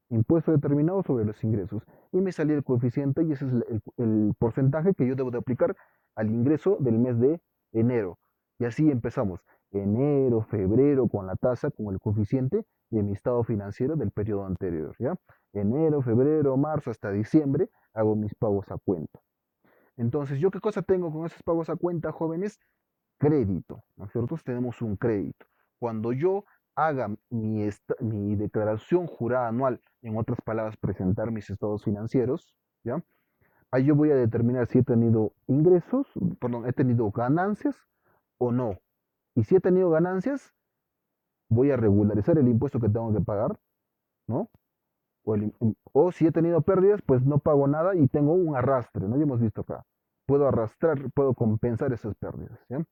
Impuesto determinado sobre los ingresos. Y me salía el coeficiente y ese es el porcentaje que yo debo de aplicar al ingreso del mes de enero. Y así empezamos. Enero, febrero, con la tasa, con el coeficiente de mi estado financiero del periodo anterior, ¿ya? Enero, febrero, marzo, hasta diciembre, hago mis pagos a cuenta. Entonces, ¿yo qué cosa tengo con esos pagos a cuenta, jóvenes? Crédito, ¿no es cierto? Tenemos un crédito. Cuando yo haga mi declaración jurada anual, en otras palabras, presentar mis estados financieros, ¿ya? Ahí yo voy a determinar si he tenido ingresos, perdón, he tenido ganancias o no. Y si he tenido ganancias, voy a regularizar el impuesto que tengo que pagar, ¿no? O si he tenido pérdidas, pues no pago nada y tengo un arrastre, ¿no? Ya hemos visto acá. Puedo arrastrar, puedo compensar esas pérdidas, ¿ya?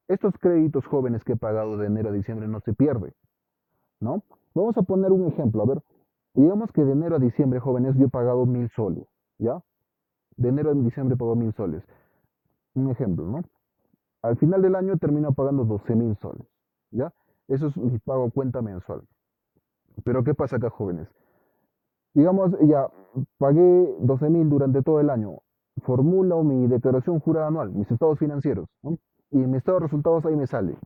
Estos créditos jóvenes que he pagado de enero a diciembre no se pierden, ¿no? Vamos a poner un ejemplo, a ver, digamos que de enero a diciembre, jóvenes, yo he pagado 1.000 soles, ¿ya? De enero a diciembre he pagado 1.000 soles. Un ejemplo, ¿no? Al final del año termino pagando 12.000 soles, ¿ya? Eso es mi pago a cuenta mensual. Pero ¿qué pasa acá, jóvenes? Digamos, ya pagué 12.000 durante todo el año. Formulo mi declaración jurada anual, mis estados financieros, ¿no? Y mi estado de resultados ahí me sale.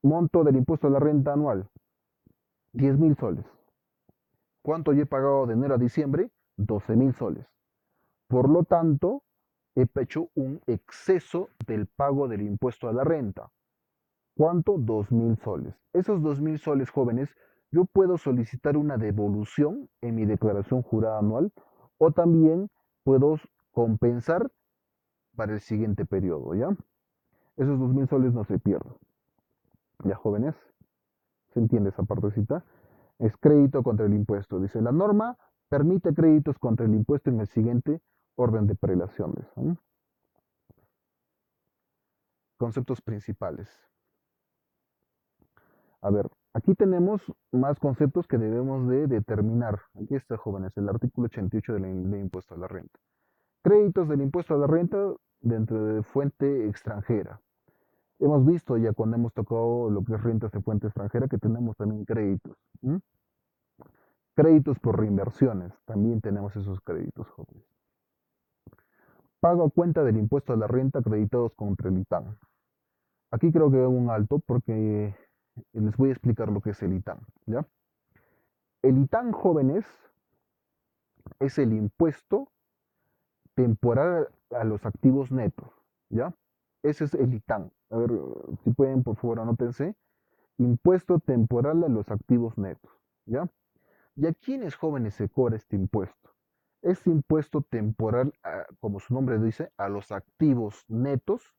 Monto del impuesto a la renta anual, 10.000 soles. ¿Cuánto yo he pagado de enero a diciembre? 12.000 soles. Por lo tanto, he hecho un exceso del pago del impuesto a la renta. ¿Cuánto? 2.000 soles. Esos 2.000 soles, jóvenes, yo puedo solicitar una devolución en mi declaración jurada anual o también puedo compensar para el siguiente periodo, ¿ya? Esos 2.000 soles no se pierden. ¿Ya, jóvenes? ¿Se entiende esa partecita? Es crédito contra el impuesto. Dice, la norma permite créditos contra el impuesto en el siguiente orden de prelaciones, ¿no? Conceptos principales. A ver, aquí tenemos más conceptos que debemos de determinar. Aquí está, jóvenes, el artículo 88 del impuesto a la renta. Créditos del impuesto a la renta dentro de fuente extranjera. Hemos visto ya cuando hemos tocado lo que es rentas de fuente extranjera que tenemos también créditos. ¿Mm? Créditos por reinversiones. También tenemos esos créditos, jóvenes. Pago a cuenta del impuesto a la renta acreditados contra el ITAN. Aquí creo que hago un alto porque les voy a explicar lo que es el ITAN, ¿ya? El ITAN, jóvenes, es el impuesto temporal a los activos netos, ¿ya? Ese es el ITAN. A ver, si pueden, por favor, anótense. Impuesto temporal a los activos netos, ¿ya? ¿Y a quiénes, jóvenes, se cobra este impuesto? Este impuesto temporal, como su nombre dice, a los activos netos,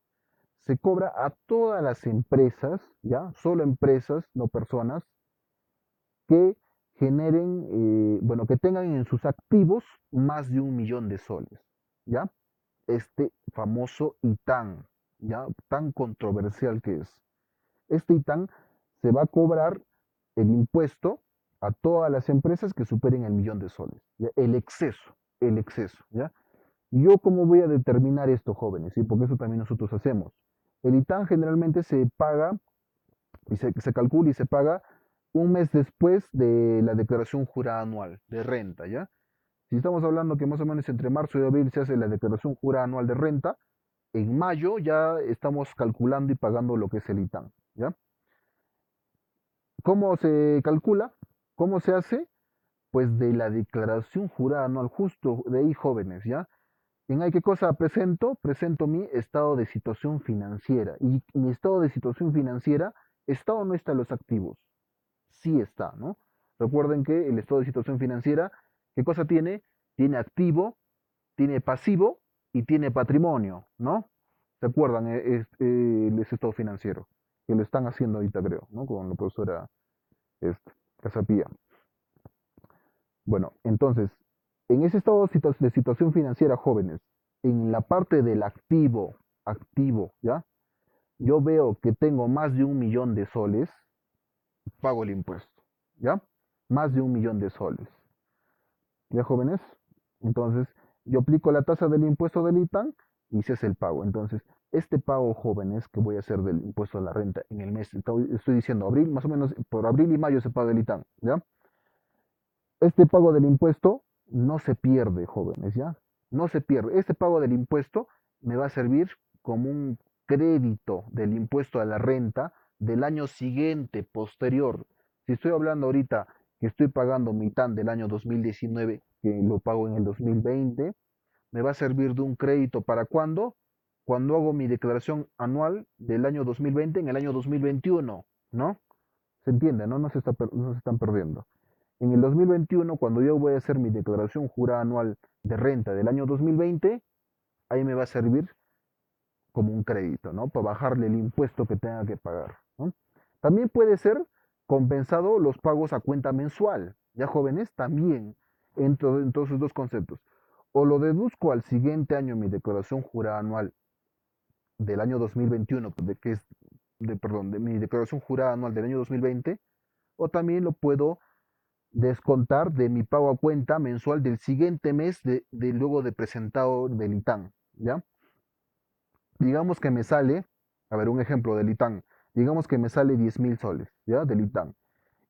se cobra a todas las empresas, ¿ya? Solo empresas, no personas, que generen, bueno, que tengan en sus activos más de 1.000.000 de soles, ¿ya? Este famoso ITAN, ¿ya? Tan controversial que es. Este ITAN se va a cobrar el impuesto a todas las empresas que superen el 1.000.000 de soles, ¿ya? El exceso, ¿ya? ¿Yo cómo voy a determinar esto, jóvenes? ¿Sí? Porque eso también nosotros hacemos. El ITAN generalmente se paga y se calcula y se paga un mes después de la declaración jurada anual de renta, ¿ya? Si estamos hablando que más o menos entre marzo y abril se hace la declaración jurada anual de renta, en mayo ya estamos calculando y pagando lo que es el ITAN, ¿ya? ¿Cómo se calcula? ¿Cómo se hace? Pues de la declaración jurada anual, justo de ahí, jóvenes, ¿ya? ¿En ahí qué cosa presento? Presento mi estado de situación financiera. Y mi estado de situación financiera, ¿está o no está en los activos? Sí está, ¿no? Recuerden que el estado de situación financiera, ¿qué cosa tiene? Tiene activo, tiene pasivo y tiene patrimonio, ¿no? ¿Se acuerdan? Ese estado financiero, que lo están haciendo ahorita, creo, ¿no? Con la profesora Casapía. Bueno, entonces, en ese estado de situación financiera, jóvenes, en la parte del activo, ¿ya? Yo veo que tengo más de 1 millón de soles, pago el impuesto, ¿ya? Más de 1 millón de soles, ¿ya, jóvenes? Entonces, yo aplico la tasa del impuesto del ITAN y ese es el pago. Entonces, este pago, jóvenes, que voy a hacer del impuesto a la renta en el mes, estoy diciendo abril, más o menos por abril y mayo se paga el ITAN, ¿ya? Este pago del impuesto no se pierde, jóvenes, ¿ya? No se pierde. Este pago del impuesto me va a servir como un crédito del impuesto a la renta del año siguiente, posterior. Si estoy hablando ahorita que estoy pagando mi TAN del año 2019, que lo pago en el 2020, me va a servir de un crédito para cuándo? Cuando hago mi declaración anual del año 2020 en el año 2021, ¿no? ¿Se entiende, no? No se están perdiendo. En el 2021, cuando yo voy a hacer mi declaración jurada anual de renta del año 2020, ahí me va a servir como un crédito, ¿no? Para bajarle el impuesto que tenga que pagar, ¿no? También puede ser compensado los pagos a cuenta mensual, ¿ya, jóvenes? También, en todos esos dos conceptos. O lo deduzco al siguiente año mi declaración jurada anual del año 2021, de mi declaración jurada anual del año 2020, o también lo puedo descontar de mi pago a cuenta mensual del siguiente mes luego de presentado del ITAN, ¿ya? Digamos que me sale, a ver, un ejemplo del ITAN, digamos que me sale 10.000 soles, ¿ya? Del ITAN.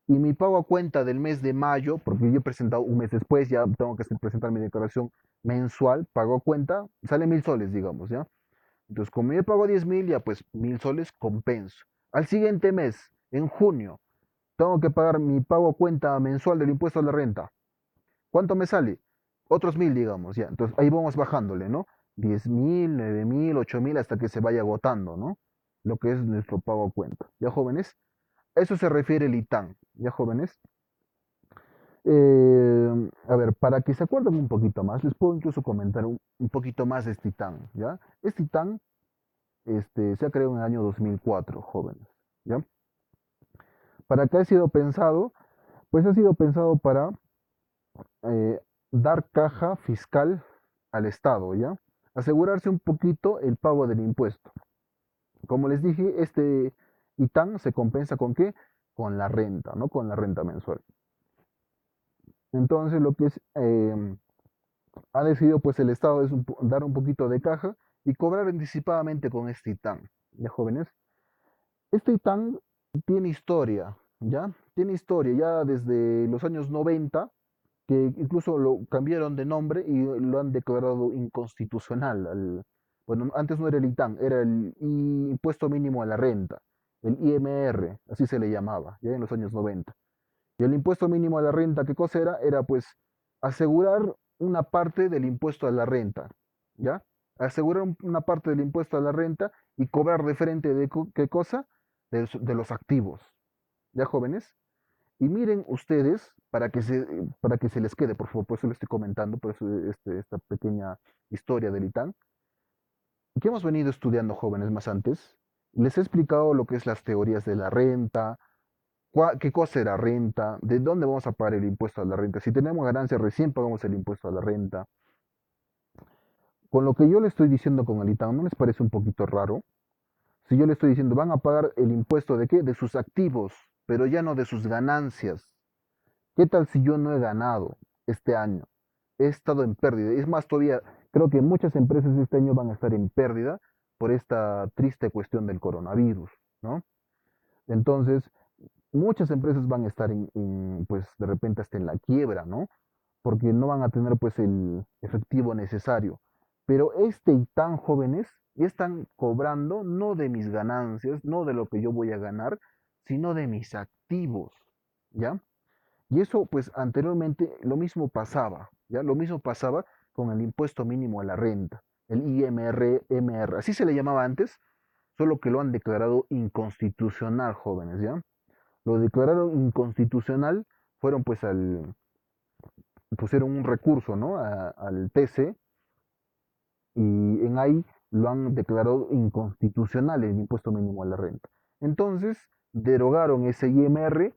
Y mi pago a cuenta del mes de mayo, porque yo he presentado un mes después, ya tengo que presentar mi declaración mensual, pago a cuenta, sale 1.000 soles, digamos, ¿ya? Entonces, como yo pago 10.000, ya pues 1.000 soles compenso. Al siguiente mes, en junio, tengo que pagar mi pago a cuenta mensual del impuesto a la renta. ¿Cuánto me sale? Otros 1.000, digamos, ya. Entonces ahí vamos bajándole, ¿no? 10.000, 9.000, 8.000 hasta que se vaya agotando, ¿no? Lo que es nuestro pago a cuenta. ¿Ya, jóvenes? A eso se refiere el ITAN. ¿Ya, jóvenes? A ver, para que se acuerden un poquito más, les puedo incluso comentar un poquito más de este ITAN, ¿ya? Este ITAN se ha creado en el año 2004, jóvenes, ¿ya? ¿Para qué ha sido pensado? Pues ha sido pensado para eh, dar caja fiscal al Estado, ¿ya? Asegurarse un poquito el pago del impuesto. Como les dije, este ITAN se compensa con qué? Con la renta, ¿no? Con la renta mensual. Entonces, lo que ha decidido pues el Estado es dar un poquito de caja y cobrar anticipadamente con este ITAN, ¿ya, jóvenes? Este ITAN tiene historia, ¿ya? Tiene historia ya desde los años 90, que incluso lo cambiaron de nombre y lo han declarado inconstitucional. Bueno, antes no era el ITAN, era el impuesto mínimo a la renta, el IMR, así se le llamaba, ya en los años 90. Y el impuesto mínimo a la renta, ¿qué cosa era? Era pues asegurar una parte del impuesto a la renta, ¿ya? Asegurar una parte del impuesto a la renta y cobrar de frente de qué cosa? De los activos, ¿ya, jóvenes? Y miren ustedes, para que se les quede, por favor, por eso lo estoy comentando, por eso esta pequeña historia del ITAN, que hemos venido estudiando, jóvenes, más antes. Les he explicado lo que es las teorías de la renta, qué cosa era renta, de dónde vamos a pagar el impuesto a la renta. Si tenemos ganancias, recién pagamos el impuesto a la renta. Con lo que yo le estoy diciendo con el ITAN, ¿no les parece un poquito raro? Si yo le estoy diciendo, van a pagar el impuesto de qué? De sus activos, pero ya no de sus ganancias. ¿Qué tal si yo no he ganado este año? He estado en pérdida. Es más, todavía creo que muchas empresas este año van a estar en pérdida por esta triste cuestión del coronavirus, ¿no? Entonces, muchas empresas van a estar pues de repente hasta en la quiebra, ¿no? Porque no van a tener pues el efectivo necesario. Pero este y tan jóvenes ya están cobrando no de mis ganancias, no de lo que yo voy a ganar, sino de mis activos, ¿ya? Y eso, pues anteriormente lo mismo pasaba, ¿ya? Lo mismo pasaba con el impuesto mínimo a la renta, el IMR, así se le llamaba antes, solo que lo han declarado inconstitucional, jóvenes, ¿ya? Lo declararon inconstitucional, fueron pues pusieron un recurso, ¿no? Al TC y en ahí lo han declarado inconstitucional el impuesto mínimo a la renta. Entonces, derogaron ese IMR,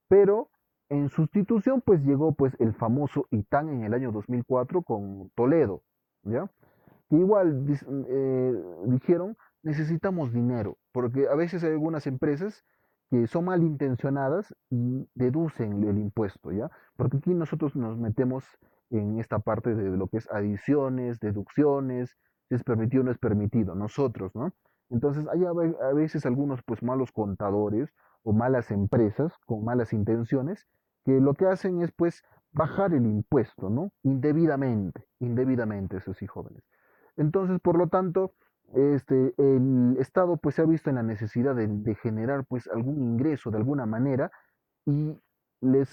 pero en sustitución pues llegó pues el famoso ITAN en el año 2004 con Toledo, ¿ya? Que igual dijeron, necesitamos dinero, porque a veces hay algunas empresas que son malintencionadas y deducen el impuesto, ¿ya? Porque aquí nosotros nos metemos en esta parte de lo que es adiciones, deducciones, si es permitido o no es permitido, nosotros, ¿no? Entonces hay a veces algunos pues malos contadores o malas empresas con malas intenciones que lo que hacen es pues bajar el impuesto, ¿no? Indebidamente, eso sí, jóvenes. Entonces, por lo tanto, el Estado pues se ha visto en la necesidad de generar pues algún ingreso de alguna manera y les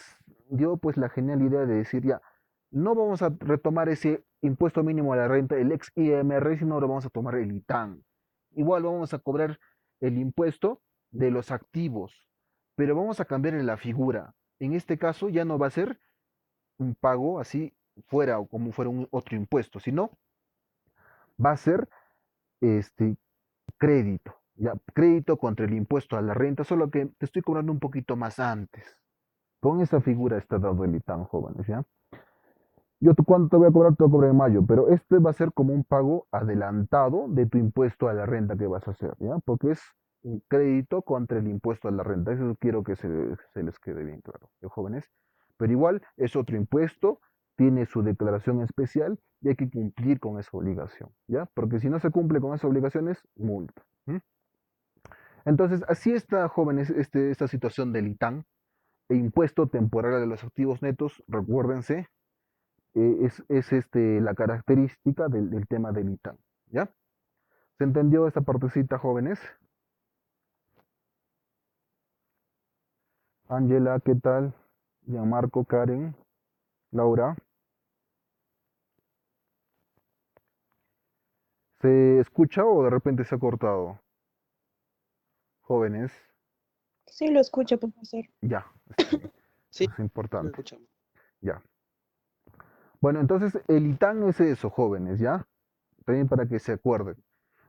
dio pues la genial idea de decir ya, no vamos a retomar ese impuesto mínimo a la renta, el ex IMR, sino ahora vamos a tomar el ITAN. Igual vamos a cobrar el impuesto de los activos, pero vamos a cambiar la figura. En este caso ya no va a ser un pago así fuera o como fuera un otro impuesto, sino va a ser este crédito, ya, crédito contra el impuesto a la renta, solo que te estoy cobrando un poquito más antes. Con esa figura está dado el ITAN, jóvenes, ¿ya? Yo cuánto te voy a cobrar, te voy a cobrar en mayo, pero este va a ser como un pago adelantado de tu impuesto a la renta que vas a hacer, ¿ya? Porque es un crédito contra el impuesto a la renta. Eso quiero que se les quede bien claro, ¿ya, jóvenes? Pero igual es otro impuesto, tiene su declaración especial y hay que cumplir con esa obligación, ¿ya? Porque si no se cumple con esas obligaciones, multa. ¿Mm? Entonces, así está, jóvenes, esta situación del ITAN, e impuesto temporal de los activos netos, recuérdense, la característica del tema del ITAN, ¿ya? ¿Se entendió esta partecita, jóvenes? Ángela, ¿qué tal? Gianmarco, Karen, Laura. ¿Se escucha o de repente se ha cortado? Jóvenes, Sí, lo escucho, profesor. ya, está bien. Sí, Eso es lo importante, escuchamos. ya. Bueno, entonces el ITAN es eso, jóvenes, ¿ya? También para que se acuerden,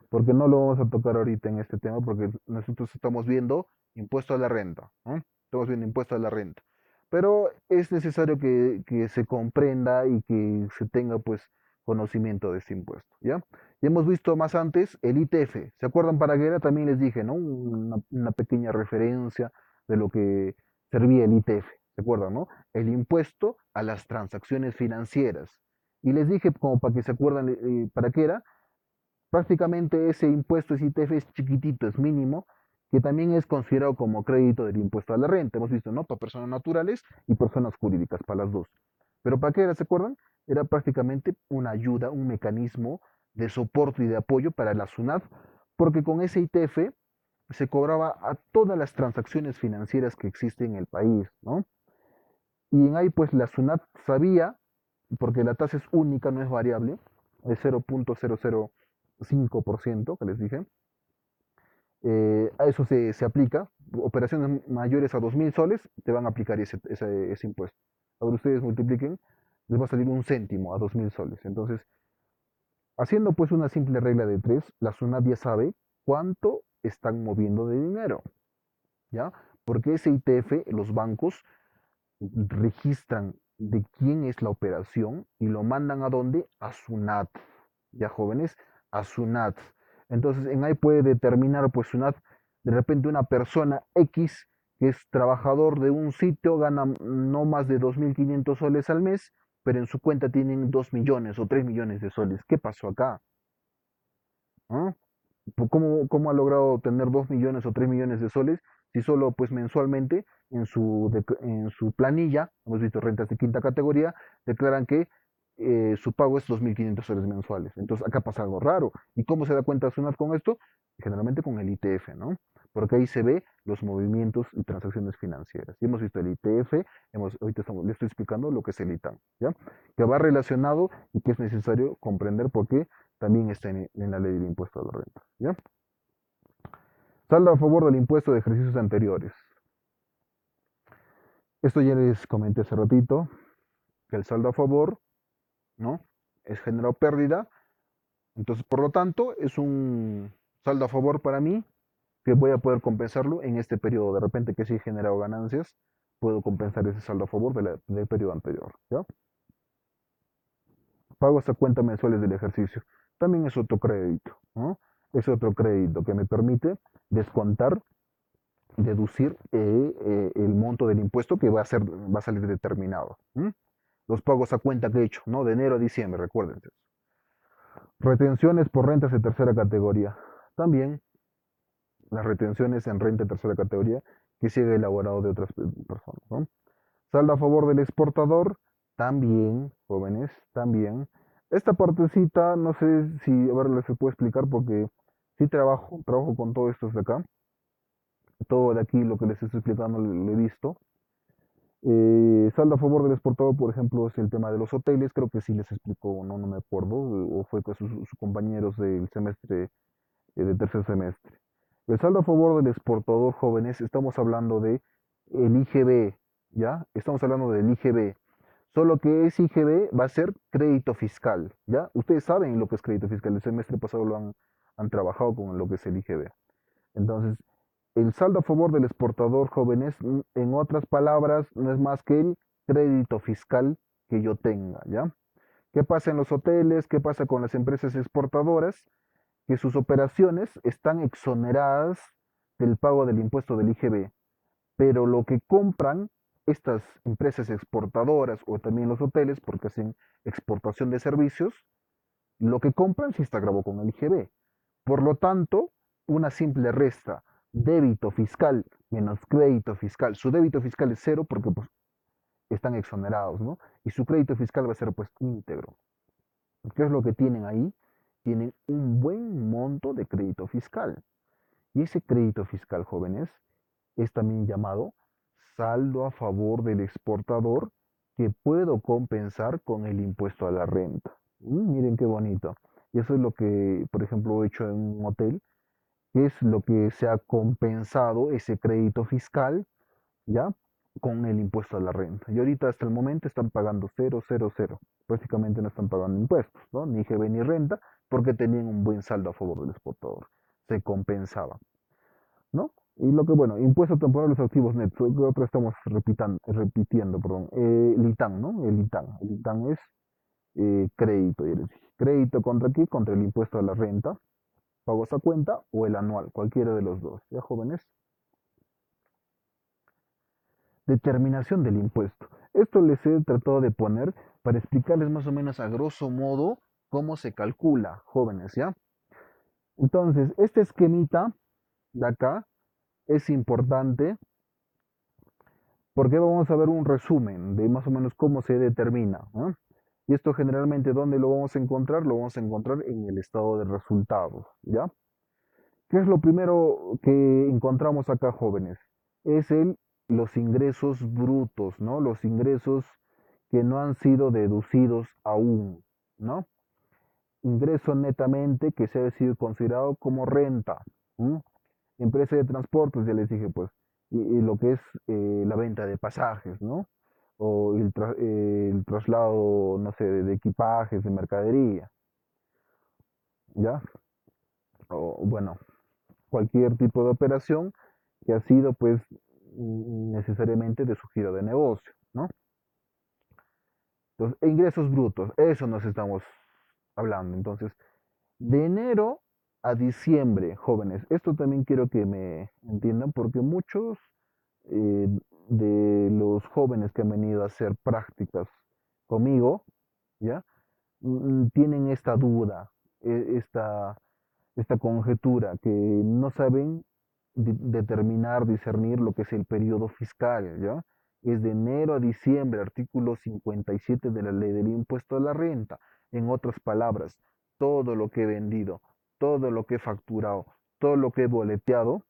porque no lo vamos a tocar ahorita en este tema, porque nosotros estamos viendo impuesto a la renta, ¿no? Estamos viendo impuesto a la renta. Pero es necesario que se comprenda y que se tenga pues conocimiento de este impuesto, ¿ya? Ya hemos visto más antes el ITF, ¿se acuerdan para qué era? También les dije, ¿no? Una pequeña referencia de lo que servía el ITF, ¿se acuerdan, no? El impuesto a las transacciones financieras. Y les dije, como para que se acuerdan para qué era, prácticamente ese impuesto, ese ITF es chiquitito, es mínimo, que también es considerado como crédito del impuesto a la renta. Hemos visto, ¿no? Para personas naturales y personas jurídicas, para las dos. Pero ¿para qué era? ¿Se acuerdan? Era prácticamente una ayuda, un mecanismo de soporte y de apoyo para la SUNAT, porque con ese ITF se cobraba a todas las transacciones financieras que existen en el país, ¿no? Y en ahí pues la SUNAT sabía, porque la tasa es única, no es variable, es 0.005% que les dije, a eso se aplica, operaciones mayores a 2.000 soles, te van a aplicar ese impuesto. Ahora ustedes multipliquen, les va a salir un céntimo a 2.000 soles. Entonces, haciendo pues una simple regla de tres, la SUNAT ya sabe cuánto están moviendo de dinero, ¿ya? Porque ese ITF, los bancos registran de quién es la operación y lo mandan a dónde? A SUNAT, ya jóvenes, a SUNAT. Entonces en ahí puede determinar pues SUNAT, de repente una persona X que es trabajador de un sitio gana no más de 2.500 soles al mes, pero en su cuenta tienen 2 millones o 3 millones de soles. ¿Qué pasó acá? ¿Ah? ¿Cómo ha logrado tener 2 millones o 3 millones de soles si solo pues mensualmente en su planilla, hemos visto rentas de quinta categoría, declaran que su pago es 2.500 soles mensuales? Entonces acá pasa algo raro. ¿Y cómo se da cuenta SUNAT con esto? Generalmente con el ITF, ¿no? porque ahí se ve los movimientos y transacciones financieras. Y hemos visto el ITF, le estoy explicando lo que es el ITAN, ¿ya? Que va relacionado y que es necesario comprender porque también está en la ley del impuesto a la renta, ¿ya? Saldo a favor del impuesto de ejercicios anteriores. Esto ya les comenté hace ratito, que el saldo a favor, ¿no? Es género pérdida, entonces por lo tanto es un saldo a favor para mí que voy a poder compensarlo en este periodo. De repente que si he generado ganancias, puedo compensar ese saldo a favor del periodo anterior, ¿ya? Pagos a cuenta mensuales del ejercicio. También es otro crédito, ¿no? Es otro crédito que me permite descontar, deducir el monto del impuesto que va a salir determinado. Los pagos a cuenta que he hecho, ¿no? De enero a diciembre, recuerden. Retenciones por rentas de tercera categoría. También las retenciones en renta de tercera categoría que sigue elaborado de otras personas, ¿no? Saldo a favor del exportador, también, jóvenes, también. Esta partecita, no sé si, a ver, les puedo explicar porque sí trabajo con todo esto de acá. Todo de aquí, lo que les estoy explicando, lo he visto. Saldo a favor del exportador, por ejemplo, es el tema de los hoteles. Creo que sí les explicó, no me acuerdo, o fue con sus compañeros del semestre, del tercer semestre. El saldo a favor del exportador, jóvenes, estamos hablando de el IGB, ¿ya? Estamos hablando del IGB. Solo que ese IGB va a ser crédito fiscal, ¿ya? Ustedes saben lo que es crédito fiscal. El semestre pasado han trabajado con lo que es el IGB. Entonces, el saldo a favor del exportador, jóvenes, en otras palabras, no es más que el crédito fiscal que yo tenga, ¿ya? ¿Qué pasa en los hoteles? ¿Qué pasa con las empresas exportadoras? Que sus operaciones están exoneradas del pago del impuesto del IGB, pero lo que compran estas empresas exportadoras o también los hoteles, porque hacen exportación de servicios, lo que compran sí está grabado con el IGB. Por lo tanto, una simple resta, débito fiscal menos crédito fiscal. Su débito fiscal es cero porque pues, están exonerados, ¿no? Y su crédito fiscal va a ser pues íntegro. ¿Qué es lo que tienen ahí? Tienen un buen monto de crédito fiscal. Y ese crédito fiscal, jóvenes, es también llamado saldo a favor del exportador que puedo compensar con el impuesto a la renta. Miren qué bonito. Y eso es lo que, por ejemplo, he hecho en un hotel, que es lo que se ha compensado ese crédito fiscal, ¿ya? Con el impuesto a la renta. Y ahorita hasta el momento están pagando 0,00. Prácticamente no están pagando impuestos, ¿no? Ni IGB ni renta, porque tenían un buen saldo a favor del exportador. Se compensaba, ¿no? Y lo que, bueno, impuesto temporal a los activos netos, que otra estamos repitiendo, perdón. El ITAN, ¿no? El ITAN es crédito, ya les dije. ¿Crédito contra qué? Contra el impuesto a la renta, pagos a cuenta o el anual, cualquiera de los dos, ¿ya, jóvenes? Determinación del impuesto. Esto les he tratado de poner para explicarles más o menos a grosso modo cómo se calcula, jóvenes, ¿ya? Entonces, este esquemita de acá es importante porque vamos a ver un resumen de más o menos cómo se determina, ¿no? Y esto generalmente, ¿dónde lo vamos a encontrar? Lo vamos a encontrar en el estado de resultados, ¿ya? ¿Qué es lo primero que encontramos acá, jóvenes? Es los ingresos brutos, ¿no? Los ingresos que no han sido deducidos aún, ¿no? Ingreso netamente que se ha sido considerado como renta. ¿M? Empresa de transportes, ya les dije, pues, y lo que es la venta de pasajes, ¿no? O el traslado, no sé, de equipajes, de mercadería, ¿ya? O bueno, cualquier tipo de operación que ha sido, pues, necesariamente de su giro de negocio, ¿no? Entonces, ingresos brutos, eso nos estamos hablando. Entonces, de enero a diciembre, jóvenes, esto también quiero que me entiendan porque muchos eh, de los jóvenes que han venido a hacer prácticas conmigo, ¿ya? Tienen esta duda, esta conjetura, que no saben determinar, discernir lo que es el periodo fiscal, ¿ya? Es de enero a diciembre, artículo 57 de la ley del impuesto a la renta. En otras palabras, todo lo que he vendido, todo lo que he facturado, todo lo que he boleteado,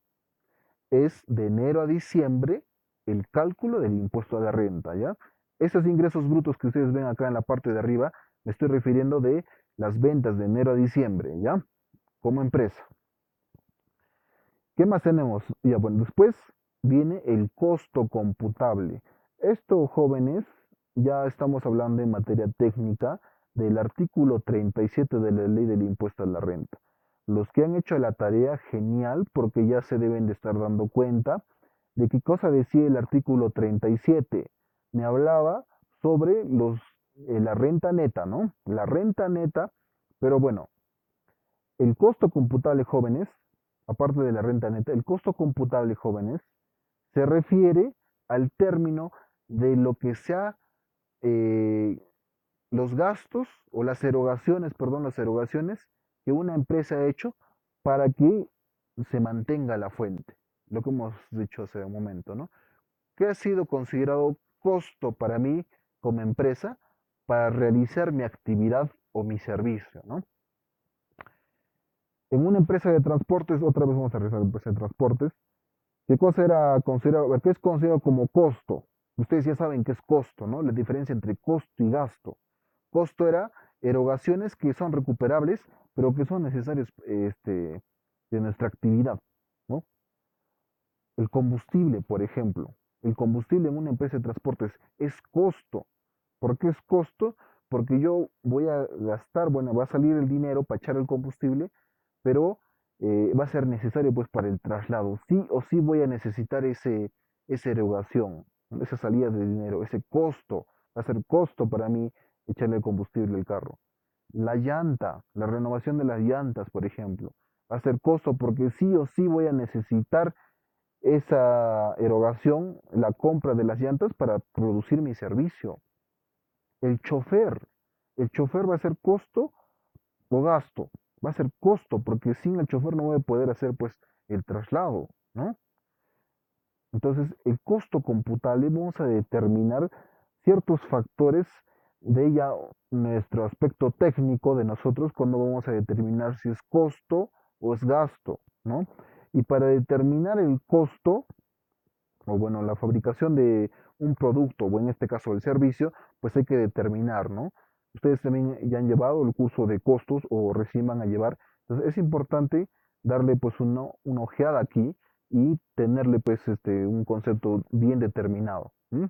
es de enero a diciembre el cálculo del impuesto a la renta, ¿ya? Esos ingresos brutos que ustedes ven acá en la parte de arriba, me estoy refiriendo de las ventas de enero a diciembre, ¿ya? Como empresa. ¿Qué más tenemos? Ya, bueno, después viene el costo computable. Esto, jóvenes, ya estamos hablando en materia técnica del artículo 37 de la ley del impuesto a la renta. Los que han hecho la tarea, genial, porque ya se deben de estar dando cuenta de qué cosa decía el artículo 37. Me hablaba sobre la renta neta, ¿no? La renta neta, pero bueno, el costo computable, jóvenes, aparte de la renta neta, el costo computable, jóvenes, se refiere al término de lo que sea eh, los gastos o las erogaciones, perdón, las erogaciones que una empresa ha hecho para que se mantenga la fuente, lo que hemos dicho hace un momento, ¿no? ¿Qué ha sido considerado costo para mí como empresa para realizar mi actividad o mi servicio, ¿no? En una empresa de transportes, otra vez vamos a revisar la empresa de transportes, ¿qué cosa era considerado, qué es considerado como costo? Ustedes ya saben qué es costo, ¿no? La diferencia entre costo y gasto. Costo era erogaciones que son recuperables, pero que son necesarias de nuestra actividad, ¿no? El combustible, por ejemplo. El combustible en una empresa de transportes es costo. ¿Por qué es costo? Porque yo voy a gastar, bueno, va a salir el dinero para echar el combustible, pero va a ser necesario pues para el traslado. Sí o sí voy a necesitar esa erogación, esa salida de dinero, ese costo. Va a ser costo para mí echarle el combustible al carro. La llanta, la renovación de las llantas, por ejemplo, va a ser costo porque sí o sí voy a necesitar esa erogación, la compra de las llantas para producir mi servicio. El chofer, el chofer va a ser costo o gasto, va a ser costo, porque sin el chofer no voy a poder hacer pues el traslado, ¿no? Entonces, el costo computable vamos a determinar ciertos factores de ya nuestro aspecto técnico de nosotros cuando vamos a determinar si es costo o es gasto, ¿no? Y para determinar el costo, o bueno, la fabricación de un producto, o en este caso el servicio, pues hay que determinar, ¿no? Ustedes también ya han llevado el curso de costos o recién van a llevar. Entonces es importante darle pues una ojeada aquí y tenerle pues un concepto bien determinado. ¿M?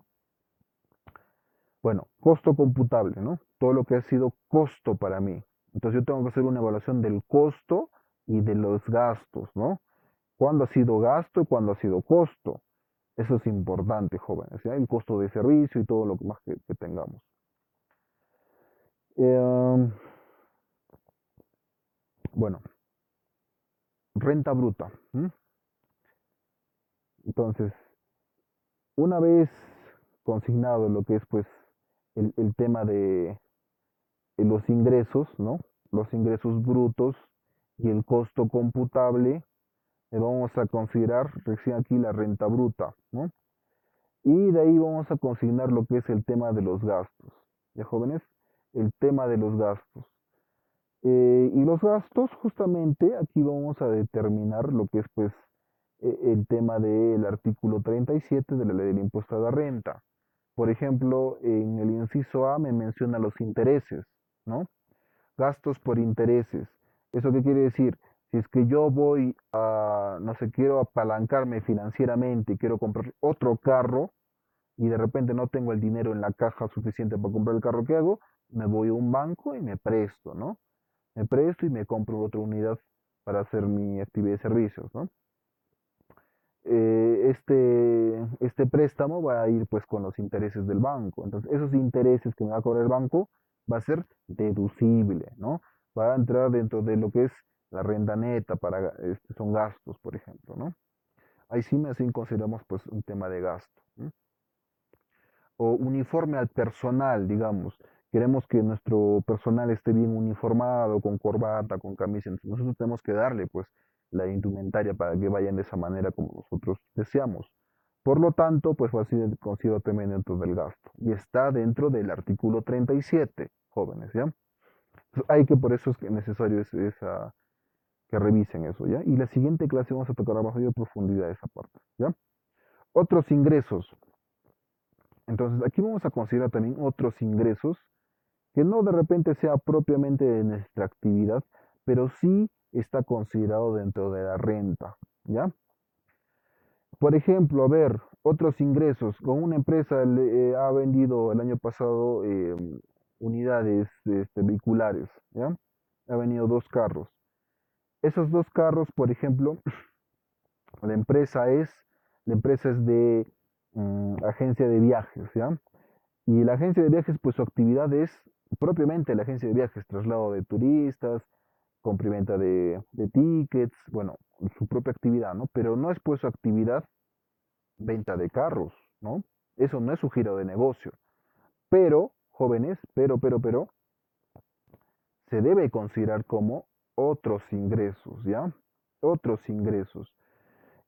Bueno, costo computable, ¿no? Todo lo que ha sido costo para mí. Entonces yo tengo que hacer una evaluación del costo y de los gastos, ¿no? ¿Cuándo ha sido gasto y cuándo ha sido costo? Eso es importante, jóvenes, ¿ya? El costo de servicio y todo lo más que tengamos. Bueno, renta bruta. ¿M? Entonces, una vez consignado lo que es pues el tema de los ingresos, ¿no? Los ingresos brutos y el costo computable, vamos a considerar recién aquí la renta bruta, ¿no? Y de ahí vamos a consignar lo que es el tema de los gastos. ¿Ya, jóvenes? El tema de los gastos. Y los gastos, justamente, aquí vamos a determinar lo que es pues el tema del artículo 37 de la ley del impuesto a la renta. Por ejemplo, en el inciso A me menciona los intereses, ¿no? Gastos por intereses. ¿Eso qué quiere decir? Si es que yo voy a, no sé, quiero apalancarme financieramente y quiero comprar otro carro y de repente no tengo el dinero en la caja suficiente para comprar el carro que hago, me voy a un banco y me presto, ¿no? Me presto y me compro otra unidad para hacer mi actividad de servicios, ¿no? Este préstamo va a ir pues con los intereses del banco. Entonces, esos intereses que me va a cobrar el banco va a ser deducible, ¿no? Va a entrar dentro de lo que es la renta neta para, son gastos, por ejemplo, ¿no? Ahí sí me así consideramos pues un tema de gasto, ¿no? O uniforme al personal, digamos. Queremos que nuestro personal esté bien uniformado, con corbata, con camisa. Entonces, nosotros tenemos que darle pues la indumentaria para que vayan de esa manera como nosotros deseamos. Por lo tanto, pues así considero también dentro del gasto. Y está dentro del artículo 37, jóvenes, ¿ya? Entonces, hay que por eso es necesario esa, que revisen eso, ¿ya? Y la siguiente clase vamos a tocar a mayor profundidad esa parte, ¿ya? Otros ingresos. Entonces, aquí vamos a considerar también otros ingresos que no de repente sea propiamente de nuestra actividad, pero sí está considerado dentro de la renta, ¿ya? Por ejemplo, a ver, otros ingresos. Con una empresa ha vendido el año pasado unidades vehiculares, ¿ya? Ha venido 2 carros. Esos 2 carros, por ejemplo, la empresa es, la empresa es de agencia de viajes, ¿ya? Y la agencia de viajes, pues su actividad es propiamente la agencia de viajes, traslado de turistas, compra de tickets, bueno, su propia actividad, ¿no? Pero no es pues su actividad venta de carros, ¿no? Eso no es su giro de negocio. Pero, jóvenes, pero, se debe considerar como otros ingresos, ¿ya? Otros ingresos.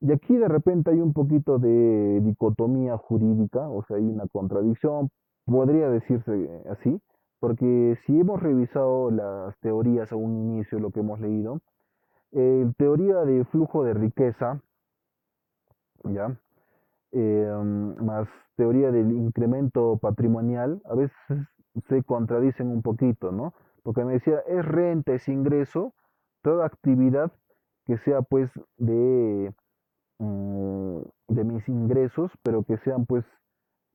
Y aquí de repente hay un poquito de dicotomía jurídica, o sea, hay una contradicción, podría decirse así, porque si hemos revisado las teorías a un inicio, lo que hemos leído, teoría de flujo de riqueza, ¿ya? Más teoría del incremento patrimonial, a veces se contradicen un poquito, ¿no? Porque me decía, es renta, es ingreso, toda actividad que sea pues de mis ingresos, pero que sean pues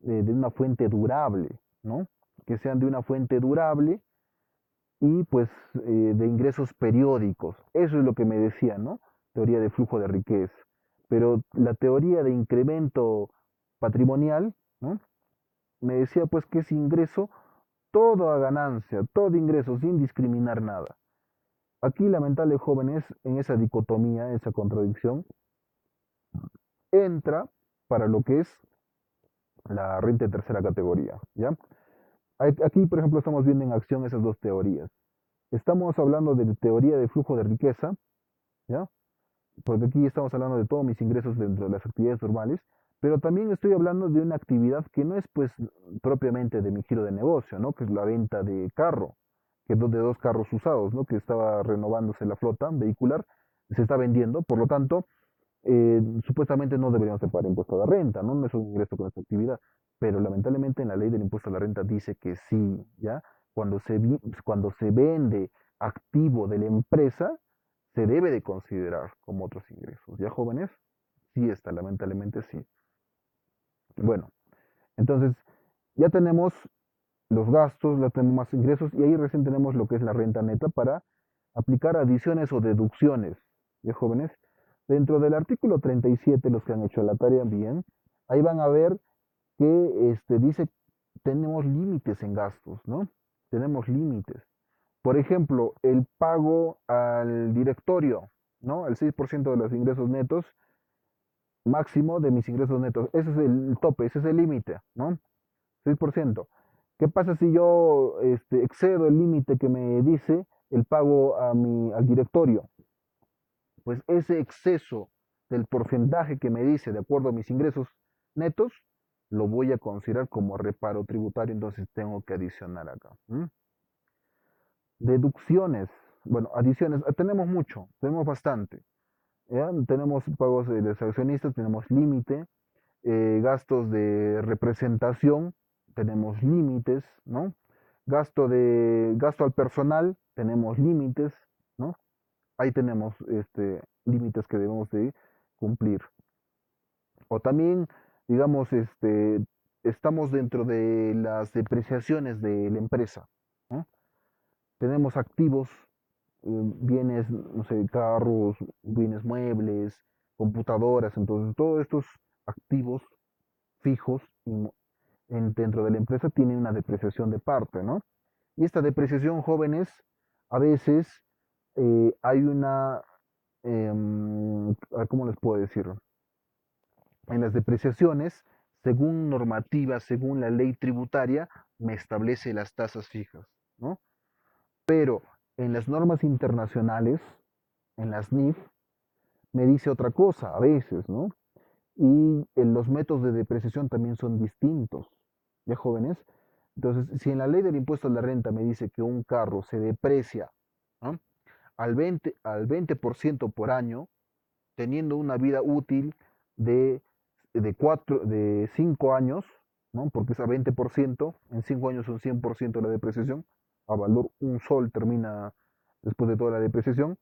de una fuente durable, ¿no? Que sean de una fuente durable y pues de ingresos periódicos. Eso es lo que me decía, ¿no? Teoría de flujo de riqueza. Pero la teoría de incremento patrimonial, ¿no? Me decía pues que es ingreso toda ganancia, todo ingreso sin discriminar nada. Aquí lamentable jóvenes en esa dicotomía, esa contradicción, entra para lo que es la renta de tercera categoría, ¿ya? Aquí, por ejemplo, estamos viendo en acción esas dos teorías. Estamos hablando de teoría de flujo de riqueza, ¿ya? Porque aquí estamos hablando de todos mis ingresos dentro de las actividades normales, pero también estoy hablando de una actividad que no es pues propiamente de mi giro de negocio, ¿no? Que es la venta de carro, que es de 2 carros usados, ¿no? Que estaba renovándose la flota vehicular, se está vendiendo, por lo tanto, supuestamente no deberíamos de pagar impuesto a la renta, ¿no? No es un ingreso con esta actividad, pero lamentablemente en la ley del impuesto a la renta dice que sí, ¿ya? Cuando se vende activo de la empresa, se debe de considerar como otros ingresos. ¿Ya jóvenes? Sí está, lamentablemente sí. Bueno, entonces ya tenemos los gastos, ya tenemos más ingresos y ahí recién tenemos lo que es la renta neta para aplicar adiciones o deducciones. ¿Ya jóvenes? Dentro del artículo 37, los que han hecho la tarea bien, ahí van a ver que dice tenemos límites en gastos, ¿no? Tenemos límites. Por ejemplo, el pago al directorio, ¿no? El 6% de los ingresos netos, máximo de mis ingresos netos. Ese es el tope, ese es el límite, ¿no? 6%. ¿Qué pasa si yo excedo el límite que me dice el pago al directorio? Pues ese exceso del porcentaje que me dice de acuerdo a mis ingresos netos, lo voy a considerar como reparo tributario, entonces tengo que adicionar acá. Deducciones, bueno, adiciones, tenemos mucho, tenemos bastante. ¿Ya? Tenemos pagos de los accionistas, tenemos límite, gastos de representación, tenemos límites, ¿no? Gasto al personal, tenemos límites, ¿no? Ahí tenemos límites que debemos de cumplir. O también, digamos, estamos dentro de las depreciaciones de la empresa, ¿no? Tenemos activos, bienes, no sé, carros, bienes muebles, computadoras, entonces todos estos activos fijos dentro de la empresa tienen una depreciación de parte, ¿no? Y esta depreciación, jóvenes, a veces hay una, ¿cómo les puedo decir? En las depreciaciones, según normativa, según la ley tributaria, me establece las tasas fijas, ¿no? Pero en las normas internacionales, en las NIF, me dice otra cosa a veces, ¿no? Y los métodos de depreciación también son distintos, ¿ya jóvenes? Entonces, si en la ley del impuesto a la renta me dice que un carro se deprecia, ¿no? al 20% por año, teniendo una vida útil de, de 5 años, ¿no? Porque es a 20%, en 5 años son 100% la depreciación, a valor un sol termina después de toda la depreciación.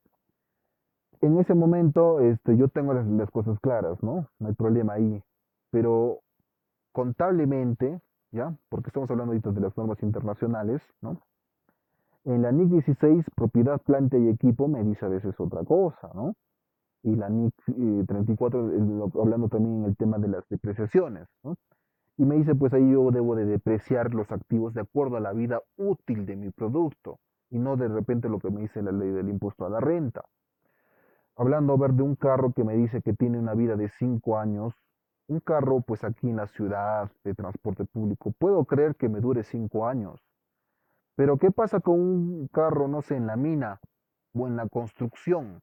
En ese momento yo tengo las cosas claras, ¿no? No hay problema ahí. Pero contablemente, ¿ya? Porque estamos hablando ahorita de las normas internacionales, ¿no? En la NIC 16, propiedad, planta y equipo, me dice a veces otra cosa, ¿no? Y la NIC 34, hablando también en el tema de las depreciaciones, ¿no? Y me dice, pues ahí yo debo de depreciar los activos de acuerdo a la vida útil de mi producto, y no de repente lo que me dice la ley del impuesto a la renta. Hablando, a ver, de un carro que me dice que tiene una vida de 5 años, un carro, pues aquí en la ciudad de transporte público, puedo creer que me dure 5 años. Pero ¿qué pasa con un carro, no sé, en la mina o en la construcción?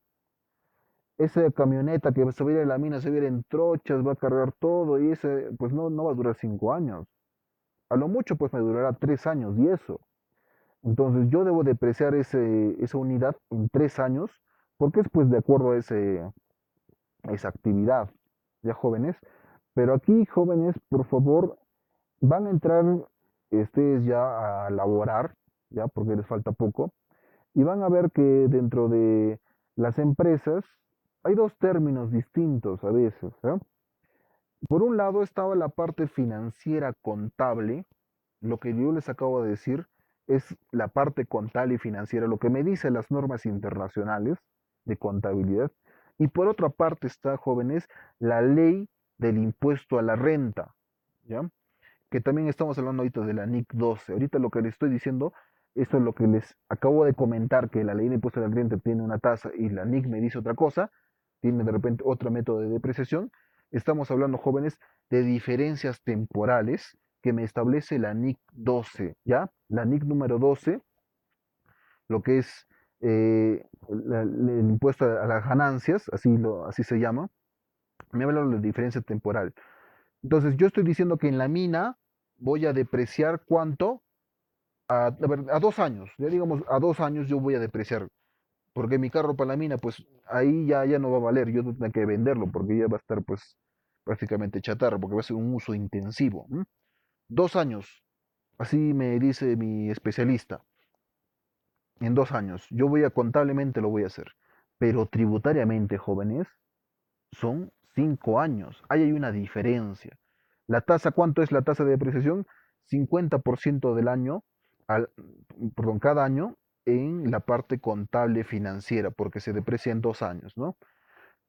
Esa camioneta que se va a ir a la mina, se va a ir en trochas, va a cargar todo y ese, pues no va a durar 5 años. A lo mucho, pues me durará 3 años y eso. Entonces yo debo depreciar esa unidad en 3 años porque es pues de acuerdo a esa actividad, ya jóvenes. Pero aquí, jóvenes, por favor, van a entrar ustedes ya a laborar, ya porque les falta poco, y van a ver que dentro de las empresas hay dos términos distintos a veces, ¿eh? Por un lado estaba la parte financiera contable, lo que yo les acabo de decir es la parte contable y financiera, lo que me dicen las normas internacionales de contabilidad. Y por otra parte está, jóvenes, la ley del impuesto a la renta, ¿ya? Que también estamos hablando ahorita de la NIC 12. Ahorita lo que les estoy diciendo, esto es lo que les acabo de comentar, que la ley de impuesto a la renta tiene una tasa y la NIC me dice otra cosa, tiene de repente otro método de depreciación. Estamos hablando, jóvenes, de diferencias temporales que me establece la NIC 12, ¿ya? La NIC número 12, lo que es el impuesto a las ganancias, así se llama, me habla de la diferencia temporal. Entonces, yo estoy diciendo que en la mina voy a depreciar cuánto a 2 años, ya digamos, a 2 años yo voy a depreciar, porque mi carro para la mina, pues ahí ya no va a valer, yo tengo que venderlo, porque ya va a estar pues prácticamente chatarra, porque va a ser un uso intensivo. 2 años, así me dice mi especialista, en 2 años, yo voy a contablemente lo voy a hacer, pero tributariamente, jóvenes, son 5 años, ahí hay una diferencia. La tasa, ¿cuánto es la tasa de depreciación? 50% del año, al, perdón, cada año en la parte contable financiera, porque se deprecia en 2 años, ¿no?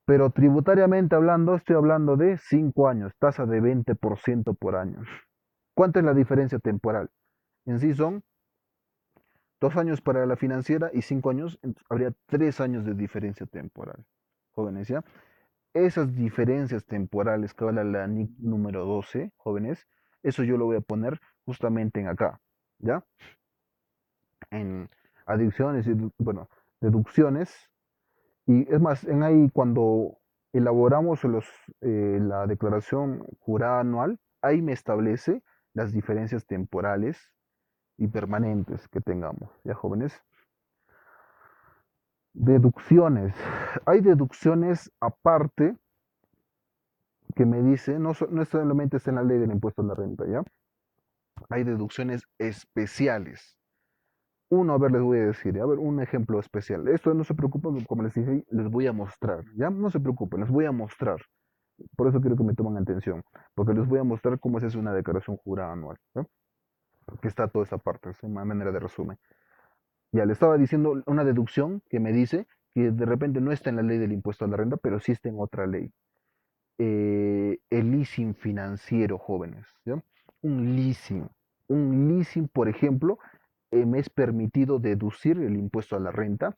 Pero tributariamente hablando, estoy hablando de 5 años, tasa de 20% por año. ¿Cuánta es la diferencia temporal? En sí son 2 años para la financiera y 5 años, habría 3 años de diferencia temporal. Jóvenes, ¿ya? Esas diferencias temporales que habla la NIC número 12, jóvenes, eso yo lo voy a poner justamente en acá, ¿ya? En adicciones, bueno, deducciones. Y es más, en ahí cuando elaboramos la declaración jurada anual, ahí me establece las diferencias temporales y permanentes que tengamos, ¿ya, jóvenes? Deducciones. Hay deducciones aparte que me dice, no solamente está en la ley del impuesto a la renta, ¿ya? Hay deducciones especiales. Uno, a ver, les voy a decir, a ver, un ejemplo especial. Esto no se preocupen, como les dije, les voy a mostrar, ¿ya? No se preocupen, les voy a mostrar. Por eso quiero que me tomen atención, porque les voy a mostrar cómo se hace una declaración jurada anual, ¿ya? Que está toda esta parte, es una manera de resumen. Ya le estaba diciendo una deducción que me dice que de repente no está en la ley del impuesto a la renta, pero sí está en otra ley. El leasing financiero, jóvenes, ¿ya? Un leasing. Un leasing, por ejemplo, me es permitido deducir el impuesto a la renta.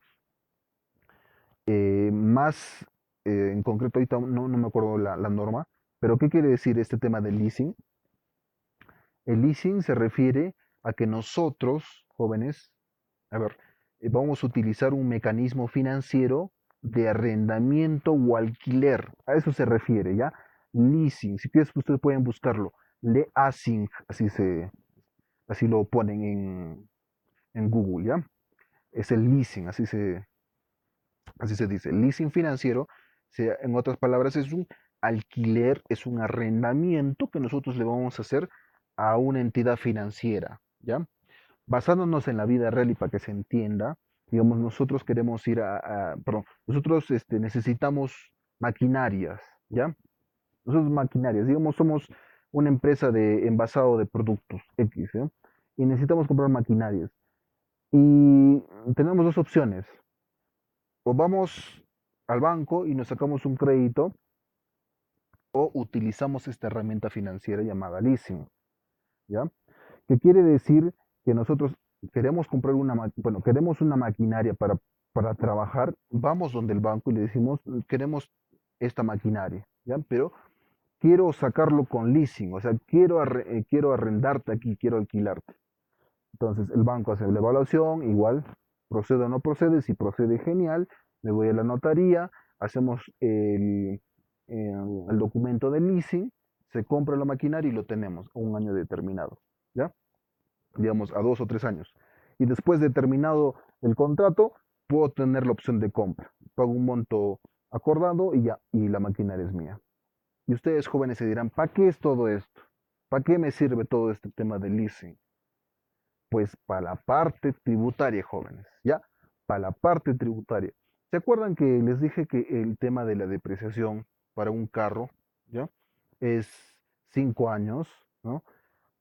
Más en concreto, ahorita no me acuerdo la norma, pero ¿qué quiere decir este tema del leasing? El leasing se refiere a que nosotros, jóvenes, a ver, vamos a utilizar un mecanismo financiero de arrendamiento o alquiler. A eso se refiere, ¿ya? Leasing. Si quieres, ustedes pueden buscarlo. Leasing, así lo ponen en Google, ¿ya? Es el leasing, así se dice. Leasing financiero, en otras palabras, es un alquiler, es un arrendamiento que nosotros le vamos a hacer a una entidad financiera, ¿ya? Basándonos en la vida real y para que se entienda, digamos, nosotros queremos ir perdón, nosotros necesitamos maquinarias, ¿ya? Nosotros maquinarias, digamos, somos una empresa de envasado de productos X, ¿eh? Y necesitamos comprar maquinarias. Y tenemos dos opciones. O vamos al banco y nos sacamos un crédito o utilizamos esta herramienta financiera llamada leasing, ¿ya? ¿Qué quiere decir? Que nosotros queremos comprar bueno, queremos una maquinaria para trabajar, vamos donde el banco y le decimos, queremos esta maquinaria, ¿ya? Pero quiero sacarlo con leasing, o sea, quiero arrendarte aquí, quiero alquilarte. Entonces el banco hace la evaluación, igual, procede o no procede, si procede genial, me voy a la notaría, hacemos el documento de leasing, se compra la maquinaria y lo tenemos a un año determinado, ¿ya? Digamos a 2 o 3 años. Y después de terminado el contrato, puedo tener la opción de compra. Pago un monto acordado y ya, y la maquinaria es mía. Y ustedes jóvenes se dirán, ¿para qué es todo esto? ¿Para qué me sirve todo este tema del leasing? Pues para la parte tributaria, jóvenes, ¿ya? Para la parte tributaria. ¿Se acuerdan que les dije que el tema de la depreciación para un carro, ¿ya? Es 5 años, ¿no?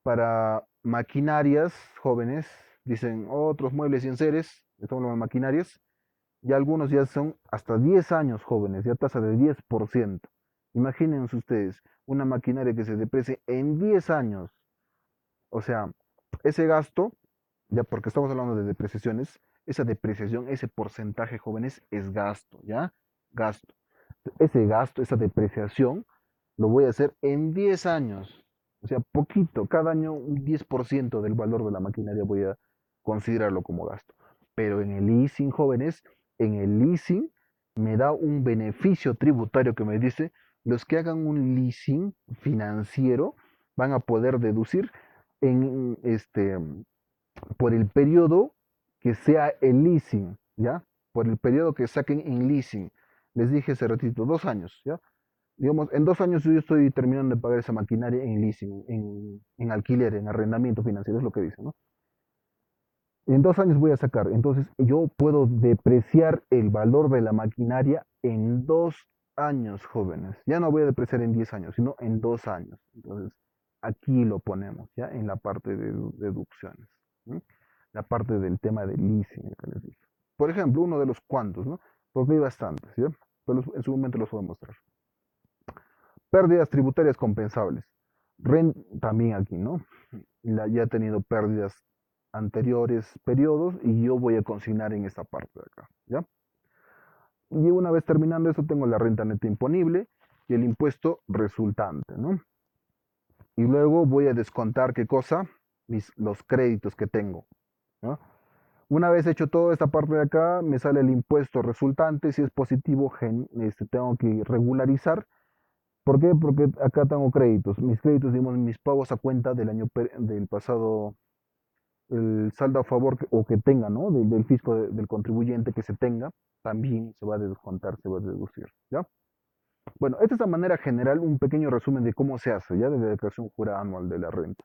Para maquinarias, jóvenes, dicen otros muebles y enseres, estamos hablando de maquinarias, y algunos ya son hasta 10 años, jóvenes, ya tasa de 10%. Imagínense ustedes, una maquinaria que se deprecie en 10 años. O sea, ese gasto, ya porque estamos hablando de depreciaciones, esa depreciación, ese porcentaje, jóvenes, es gasto, ¿ya? Gasto. Ese gasto, esa depreciación, lo voy a hacer en 10 años. O sea, poquito, cada año un 10% del valor de la maquinaria voy a considerarlo como gasto. Pero en el leasing, jóvenes, en el leasing me da un beneficio tributario que me dice, los que hagan un leasing financiero van a poder deducir en por el periodo que sea el leasing, ¿ya? Por el periodo que saquen en leasing. Les dije hace ratito, 2 años, ¿ya? Digamos, en 2 años yo estoy terminando de pagar esa maquinaria en leasing, en alquiler, en arrendamiento financiero, es lo que dice, ¿no? En 2 años voy a sacar, entonces yo puedo depreciar el valor de la maquinaria en 2 años, jóvenes. Ya no voy a depreciar en 10 años, sino en 2 años. Entonces, aquí lo ponemos, ¿ya? En la parte de deducciones, ¿no? La parte del tema del leasing que les dije. Por ejemplo, uno de los cuantos, ¿no? Porque hay bastantes, ¿ya? Pero en su momento los voy a mostrar. Pérdidas tributarias compensables. También aquí, ¿no? Ya he tenido pérdidas anteriores periodos y yo voy a consignar en esta parte de acá, ¿ya? Y una vez terminando eso tengo la renta neta imponible y el impuesto resultante, ¿no? Y luego voy a descontar, ¿qué cosa? Los créditos que tengo, ¿no? Una vez hecho toda esta parte de acá, me sale el impuesto resultante. Si es positivo, tengo que regularizar. ¿Por qué? Porque acá tengo créditos. Mis créditos, digamos, mis pagos a cuenta del año del pasado, el saldo a favor o que tenga, ¿no? Del fisco del contribuyente que se tenga, también se va a descontar, se va a deducir, ¿ya? Bueno, esta es de manera general un pequeño resumen de cómo se hace, ¿ya? De la declaración jurada anual de la renta.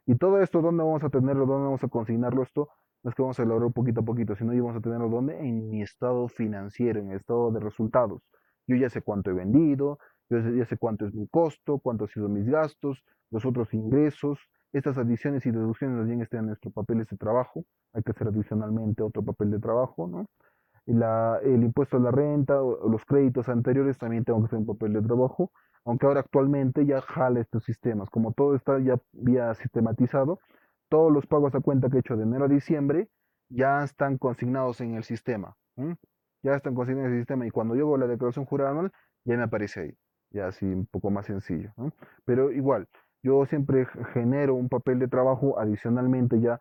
Y todo esto, ¿dónde vamos a tenerlo? ¿Dónde vamos a consignarlo esto? No es que vamos a elaborar poquito a poquito, sino ya vamos a tenerlo ¿dónde? En mi estado financiero, en el estado de resultados. Yo ya sé cuánto he vendido, ya sé cuánto es mi costo, cuánto han sido mis gastos, los otros ingresos. Estas adiciones y deducciones más bien están en nuestros papeles de trabajo. Hay que hacer adicionalmente otro papel de trabajo, ¿no? El impuesto a la renta o los créditos anteriores también tengo que hacer un papel de trabajo, aunque ahora actualmente ya jala estos sistemas, como todo está ya sistematizado, todos los pagos a cuenta que he hecho de enero a diciembre ya están consignados en el sistema, ¿m? Ya están consignados en el sistema y cuando yo hago la declaración jurada anual ya me aparece ahí, ya así un poco más sencillo, ¿no? Pero igual, yo siempre genero un papel de trabajo adicionalmente ya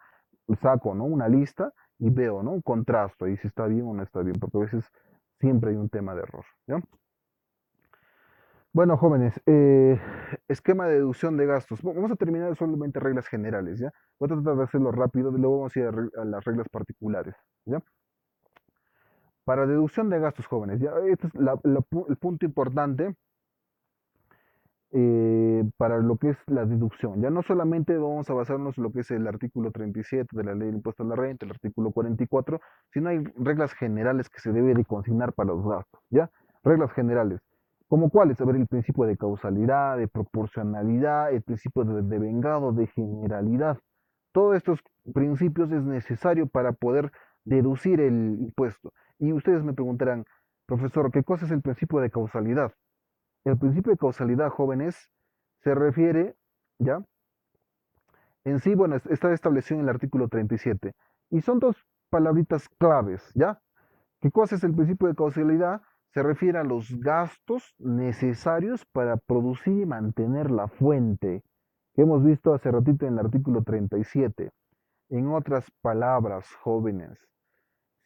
saco, ¿no? Una lista y veo, ¿no? Contrasto y si está bien o no está bien, porque a veces siempre hay un tema de error, ¿ya? Bueno, jóvenes, esquema de deducción de gastos. Vamos a terminar solamente reglas generales, ¿ya? Voy a tratar de hacerlo rápido, luego vamos a ir a las reglas particulares, ¿ya? Para deducción de gastos, jóvenes, ya, este es el punto importante para lo que es la deducción. Ya no solamente vamos a basarnos en lo que es el artículo 37 de la ley del impuesto a la renta, el artículo 44, sino hay reglas generales que se debe de consignar para los gastos, ¿ya? Reglas generales. ¿Como cuáles? A ver, el principio de causalidad, de proporcionalidad, el principio de devengado, de generalidad. Todos estos principios es necesario para poder deducir el impuesto. Y ustedes me preguntarán, profesor, ¿qué cosa es el principio de causalidad? El principio de causalidad, jóvenes, se refiere, ¿ya? En sí, bueno, está establecido en el artículo 37. Y son dos palabritas claves, ¿ya? ¿Qué cosa es el principio de causalidad? Se refiere a los gastos necesarios para producir y mantener la fuente, que hemos visto hace ratito en el artículo 37. En otras palabras, jóvenes,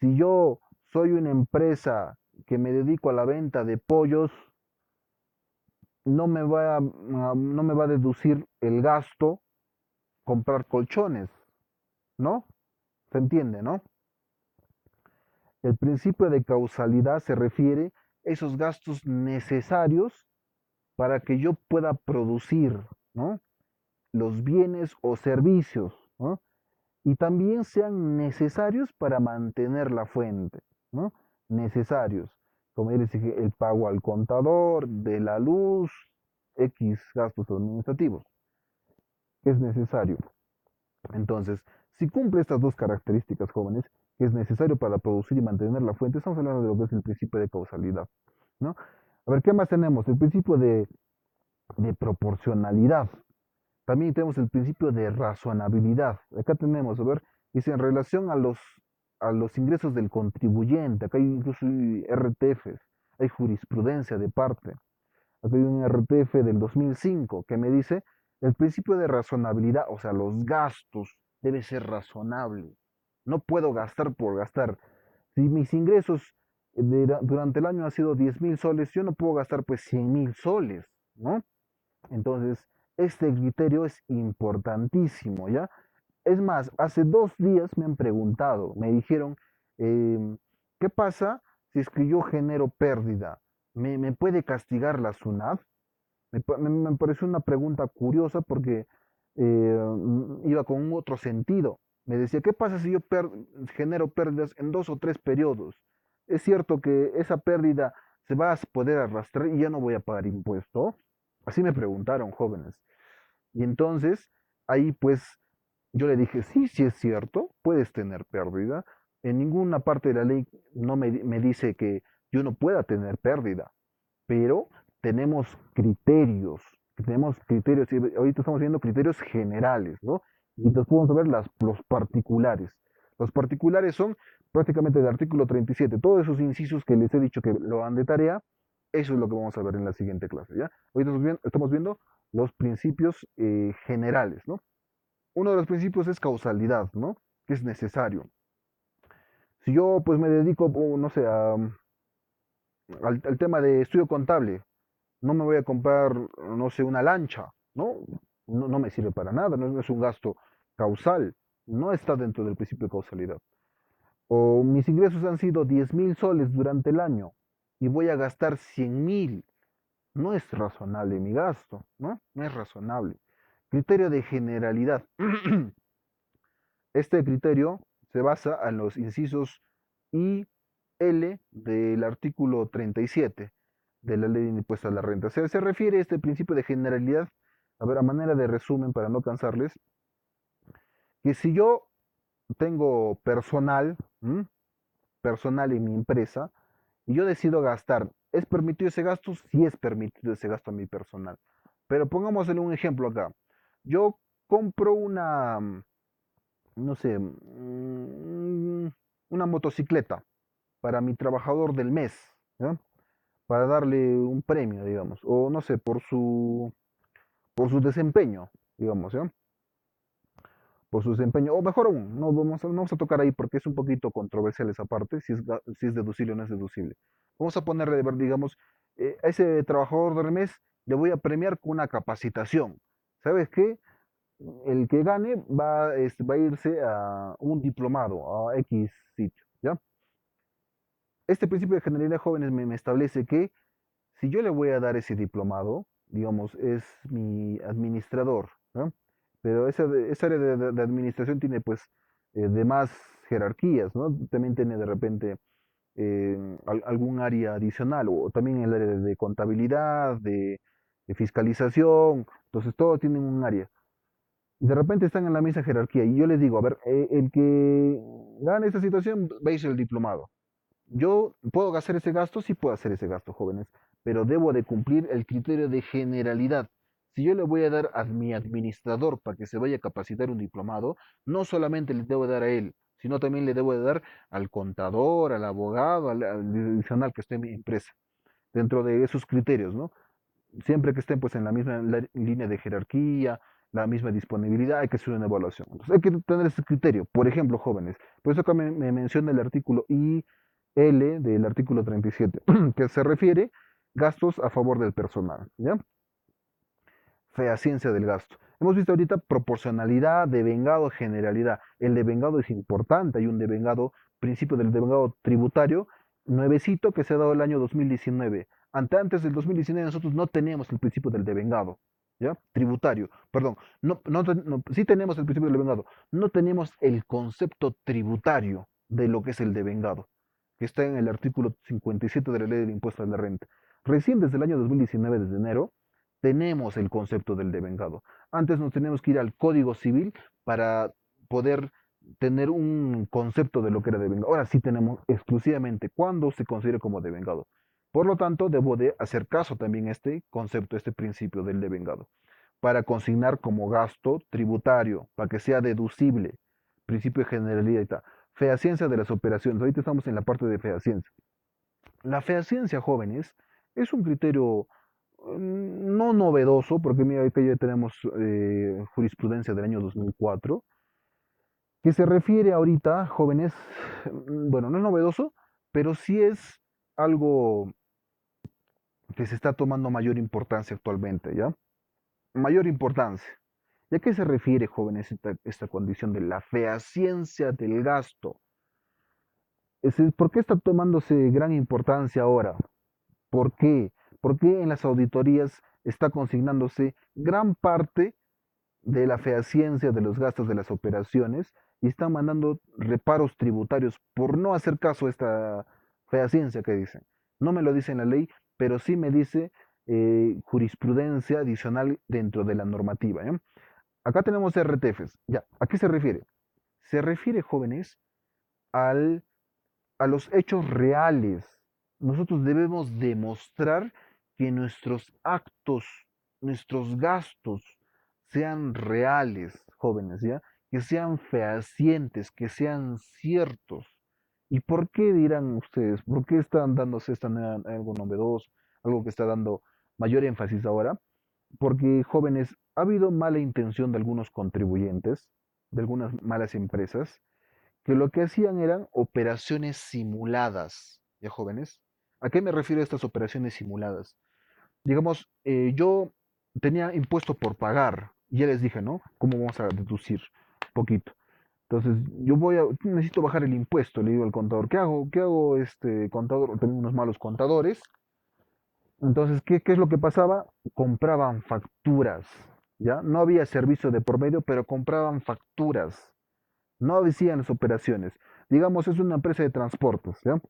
si yo soy una empresa que me dedico a la venta de pollos, no me va a deducir el gasto comprar colchones, ¿no? ¿Se entiende, no? El principio de causalidad se refiere a esos gastos necesarios para que yo pueda producir, ¿no? Los bienes o servicios, ¿no? Y también sean necesarios para mantener la fuente, ¿no? Necesarios, como ya les dije, el pago al contador, de la luz, X gastos administrativos, que es necesario. Entonces, si cumple estas dos características, jóvenes, que es necesario para producir y mantener la fuente, estamos hablando de lo que es el principio de causalidad, ¿no? A ver, ¿qué más tenemos? El principio de proporcionalidad. También tenemos el principio de razonabilidad. Acá tenemos, a ver, dice en relación a los ingresos del contribuyente. Acá hay incluso RTFs, hay jurisprudencia de parte. Acá hay un RTF del 2005 que me dice el principio de razonabilidad, o sea, los gastos debe ser razonable. No puedo gastar por gastar. Si mis ingresos durante el año han sido 10.000 soles, yo no puedo gastar pues 100.000 soles, ¿no? Entonces, este criterio es importantísimo, ¿ya? Es más, hace 2 días me han preguntado, me dijeron, ¿qué pasa si es que yo genero pérdida? ¿Me puede castigar la SUNAT? Me pareció una pregunta curiosa porque iba con un otro sentido. Me decía, ¿qué pasa si yo genero pérdidas en 2 o 3 periodos? Es cierto que esa pérdida se va a poder arrastrar y ya no voy a pagar impuesto. Así me preguntaron, jóvenes. Y entonces, ahí pues yo le dije, sí, sí es cierto, puedes tener pérdida. En ninguna parte de la ley no me dice que yo no pueda tener pérdida, pero tenemos criterios, y ahorita estamos viendo criterios generales, ¿no? Y entonces podemos ver los particulares. Los particulares son prácticamente el artículo 37, todos esos incisos que les he dicho que lo dan de tarea, eso es lo que vamos a ver en la siguiente clase, ¿ya? Hoy estamos viendo los principios generales, ¿no? Uno de los principios es causalidad, ¿no? Que es necesario. Si yo pues me dedico, no sé, al tema de estudio contable, no me voy a comprar, no sé, una lancha, ¿no? No me sirve para nada, no es un gasto causal, no está dentro del principio de causalidad. O mis ingresos han sido 10.000 soles durante el año y voy a gastar 100.000. No es razonable mi gasto, ¿no? No es razonable. Criterio de generalidad. Este criterio se basa en los incisos I, L del artículo 37 de la ley de impuesto a la renta. Se refiere a este principio de generalidad, a ver, a manera de resumen para no cansarles, que si yo tengo personal en mi empresa, y yo decido gastar, ¿es permitido ese gasto? Sí es permitido ese gasto a mi personal. Pero pongámosle un ejemplo acá. Yo compro no sé, una motocicleta para mi trabajador del mes, ¿ya? Para darle un premio, digamos, o no sé, por su desempeño, digamos, ¿ya? Por su desempeño, o mejor aún, no vamos a tocar ahí porque es un poquito controversial esa parte, si es deducible o no es deducible. Vamos a ponerle, digamos, a ese trabajador del mes le voy a premiar con una capacitación. ¿Sabes qué? El que gane va a irse a un diplomado, a X sitio, ¿ya? Este principio de generalidad, jóvenes, me establece que si yo le voy a dar ese diplomado, digamos, es mi administrador, ¿no? Pero esa área de administración tiene pues demás jerarquías, ¿no? También tiene de repente algún área adicional o también el área de contabilidad, de fiscalización, entonces todos tienen un área. Y de repente están en la misma jerarquía y yo les digo, a ver, el que gane esta situación va a irse el diplomado. Yo puedo hacer ese gasto, sí puedo hacer ese gasto, jóvenes, pero debo de cumplir el criterio de generalidad. Si yo le voy a dar a mi administrador para que se vaya a capacitar un diplomado, no solamente le debo dar a él, sino también le debo de dar al contador, al abogado, al adicional que esté en mi empresa, dentro de esos criterios, ¿no? Siempre que estén pues en la misma línea de jerarquía, la misma disponibilidad, hay que hacer una evaluación. Entonces hay que tener ese criterio. Por ejemplo, jóvenes, por eso acá me menciona el artículo IL del artículo 37, que se refiere gastos a favor del personal, ¿ya? Fehaciencia del gasto. Hemos visto ahorita proporcionalidad, devengado, generalidad. El devengado es importante, hay un devengado, principio del devengado tributario, nuevecito que se ha dado el año 2019. Antes del 2019 nosotros no teníamos el principio del devengado, ¿ya? Tributario, perdón, sí tenemos el principio del devengado, no teníamos el concepto tributario de lo que es el devengado, que está en el artículo 57 de la ley del impuesto a la renta. Recién desde el año 2019, desde enero, tenemos el concepto del devengado. Antes nos teníamos que ir al Código Civil para poder tener un concepto de lo que era devengado. Ahora sí tenemos exclusivamente cuándo se considera como devengado. Por lo tanto, debo de hacer caso también a este concepto, este principio del devengado, para consignar como gasto tributario, para que sea deducible, principio de generalidad y tal. Fehaciencia de las operaciones. Ahorita estamos en la parte de fehaciencia. La fehaciencia, jóvenes, es un criterio no novedoso, porque mira, ahorita ya tenemos jurisprudencia del año 2004, que se refiere ahorita, jóvenes, bueno, no es novedoso, pero sí es algo que se está tomando mayor importancia actualmente, ¿ya? Mayor importancia. ¿Y a qué se refiere, jóvenes, esta condición de la fehaciencia del gasto? ¿Por qué está tomándose gran importancia ahora? ¿Por qué? Porque en las auditorías está consignándose gran parte de la fehaciencia de los gastos de las operaciones y están mandando reparos tributarios por no hacer caso a esta fehaciencia que dicen. No me lo dice en la ley, pero sí me dice jurisprudencia adicional dentro de la normativa. ¿Eh? Acá tenemos RTFs. Ya, ¿a qué se refiere? Se refiere, jóvenes, al a los hechos reales. Nosotros debemos demostrar que nuestros actos, nuestros gastos sean reales, jóvenes, ¿ya? Que sean fehacientes, que sean ciertos. ¿Y por qué dirán ustedes? ¿Por qué están dándose algo novedoso, algo que está dando mayor énfasis ahora? Porque, jóvenes, ha habido mala intención de algunos contribuyentes, de algunas malas empresas, que lo que hacían eran operaciones simuladas, ¿ya jóvenes? ¿A qué me refiero a estas operaciones simuladas? Digamos, yo tenía impuesto por pagar, y ya les dije, ¿no? ¿Cómo vamos a deducir? Poquito. Entonces, necesito bajar el impuesto, le digo al contador, ¿qué hago? ¿Qué hago, este contador? Tengo unos malos contadores. Entonces, ¿qué es lo que pasaba? Compraban facturas, ¿ya? No había servicio de por medio, pero compraban facturas. No decían las operaciones. Digamos, es una empresa de transportes, ¿ya?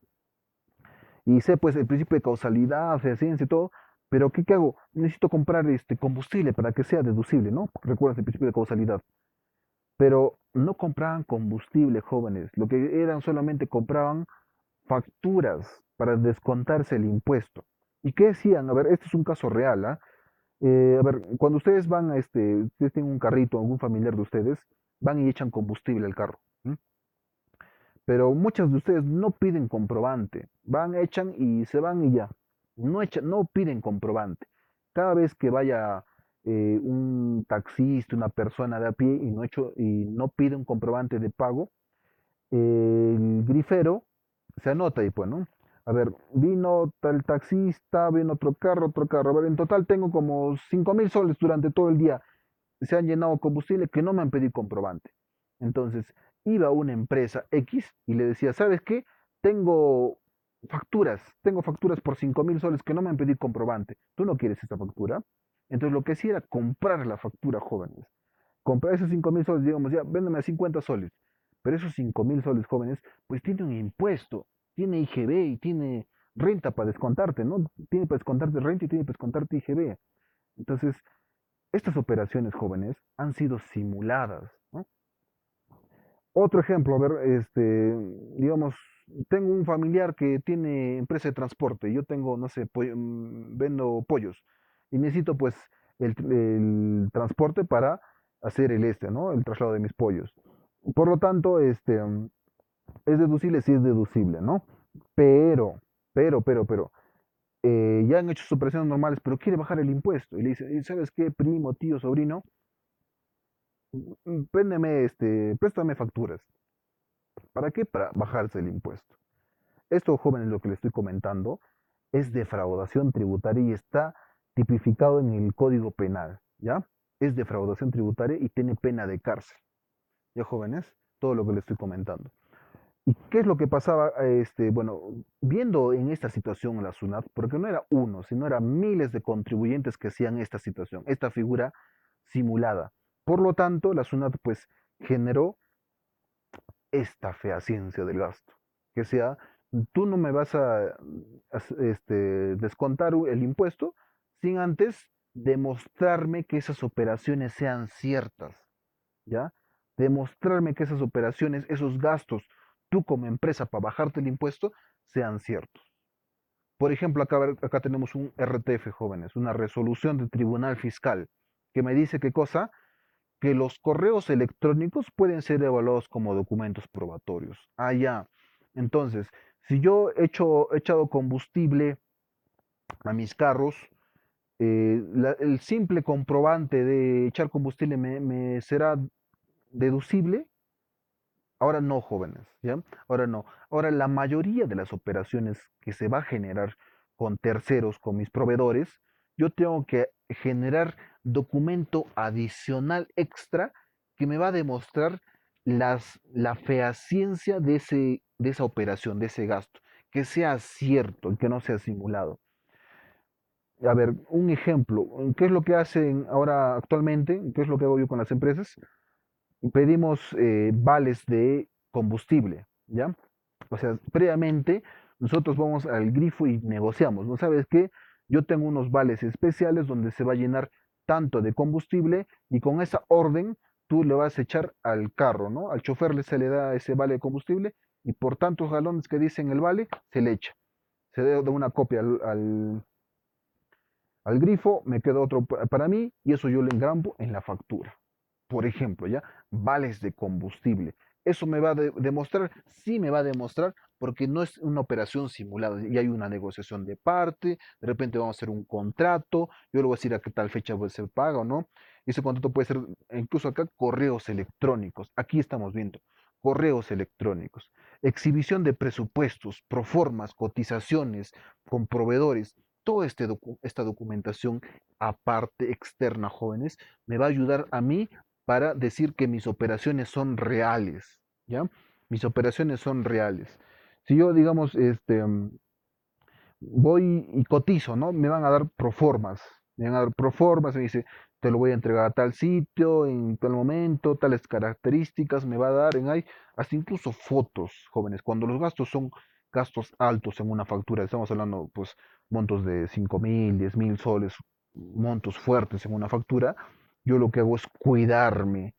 Y sé pues el principio de causalidad, ciencia y todo, pero ¿qué hago? Necesito comprar este combustible para que sea deducible, ¿no? Recuerdas el principio de causalidad. Pero no compraban combustible, jóvenes. Lo que eran solamente compraban facturas para descontarse el impuesto. ¿Y qué decían? A ver, este es un caso real, ¿ah? A ver, cuando ustedes van a ustedes tienen un carrito, algún familiar de ustedes, van y echan combustible al carro. ¿M? Pero muchas de ustedes no piden comprobante. Van, echan y se van y ya. No piden comprobante. Cada vez que vaya un taxista, una persona de a pie y no pide un comprobante de pago, el grifero se anota ahí, pues, ¿no? A ver, vino tal taxista, vino otro carro, otro carro. A ver, en total tengo como 5.000 soles durante todo el día. Se han llenado combustible que no me han pedido comprobante. Entonces, iba a una empresa X y le decía, ¿sabes qué? Tengo facturas, tengo facturas por 5.000 soles que no me han pedido comprobante. ¿Tú no quieres esa factura? Entonces lo que hacía era comprar la factura, jóvenes. Comprar esos 5.000 soles, digamos, ya, véndeme a 50 soles. Pero esos 5.000 soles, jóvenes, pues tiene un impuesto, tiene IGB y tiene renta para descontarte, ¿no? Tiene para descontarte renta y tiene para descontarte IGB. Entonces, estas operaciones, jóvenes, han sido simuladas, ¿no? Otro ejemplo, a ver, digamos, tengo un familiar que tiene empresa de transporte, yo tengo, no sé, vendo pollos y necesito pues el transporte para hacer ¿no? El traslado de mis pollos. Por lo tanto, es deducible, sí es deducible, ¿no? Pero, ya han hecho sus operaciones normales, pero quiere bajar el impuesto y le dice, ¿sabes qué, primo, tío, sobrino? Préstame facturas. ¿Para qué? Para bajarse el impuesto. Esto, jóvenes, lo que les estoy comentando es defraudación tributaria y está tipificado en el Código Penal, ¿ya? Es defraudación tributaria y tiene pena de cárcel. ¿Ya, jóvenes? Todo lo que les estoy comentando. ¿Y qué es lo que pasaba? Bueno, viendo en esta situación la SUNAT, porque no era uno, sino eran miles de contribuyentes que hacían esta situación, esta figura simulada. Por lo tanto, la SUNAT pues generó esta fea ciencia del gasto, que sea, tú no me vas descontar el impuesto sin antes demostrarme que esas operaciones sean ciertas, ¿ya? Demostrarme que esas operaciones, esos gastos, tú como empresa para bajarte el impuesto, sean ciertos. Por ejemplo, acá tenemos un RTF, jóvenes, una resolución del Tribunal Fiscal, que me dice qué cosa, que los correos electrónicos pueden ser evaluados como documentos probatorios. Ah, ya. Entonces, si yo he echado combustible a mis carros, el simple comprobante de echar combustible me será deducible. Ahora no, jóvenes, ¿ya? Ahora no. Ahora la mayoría de las operaciones que se va a generar con terceros, con mis proveedores, yo tengo que generar documento adicional extra que me va a demostrar la fehaciencia de esa operación, de ese gasto, que sea cierto y que no sea simulado. A ver, un ejemplo, ¿qué es lo que hacen ahora actualmente? ¿Qué es lo que hago yo con las empresas? Pedimos vales de combustible, ¿ya? O sea, previamente nosotros vamos al grifo y negociamos, ¿no sabes qué? Yo tengo unos vales especiales donde se va a llenar tanto de combustible y con esa orden tú le vas a echar al carro, ¿no? Al chofer se le da ese vale de combustible y por tantos galones que dicen el vale, se le echa. Se da una copia al grifo, me queda otro para mí y eso yo le engrampo en la factura. Por ejemplo, ¿ya? Vales de combustible. Eso me va a demostrar, sí me va a demostrar, porque no es una operación simulada, y hay una negociación de parte, de repente vamos a hacer un contrato, yo le voy a decir a qué tal fecha se paga o no. Ese contrato puede ser, incluso acá, correos electrónicos. Aquí estamos viendo, correos electrónicos. Exhibición de presupuestos, proformas, cotizaciones con proveedores. Toda esta documentación, aparte externa, jóvenes, me va a ayudar a mí para decir que mis operaciones son reales, ¿ya? Mis operaciones son reales. Si yo, digamos, voy y cotizo, ¿no? Me van a dar proformas, me van a dar proformas, me dice, te lo voy a entregar a tal sitio, en tal momento, tales características, me va a dar hasta incluso fotos, jóvenes, cuando los gastos son gastos altos en una factura, estamos hablando, pues, montos de 5.000, 10.000 soles, montos fuertes en una factura, yo lo que hago es cuidarme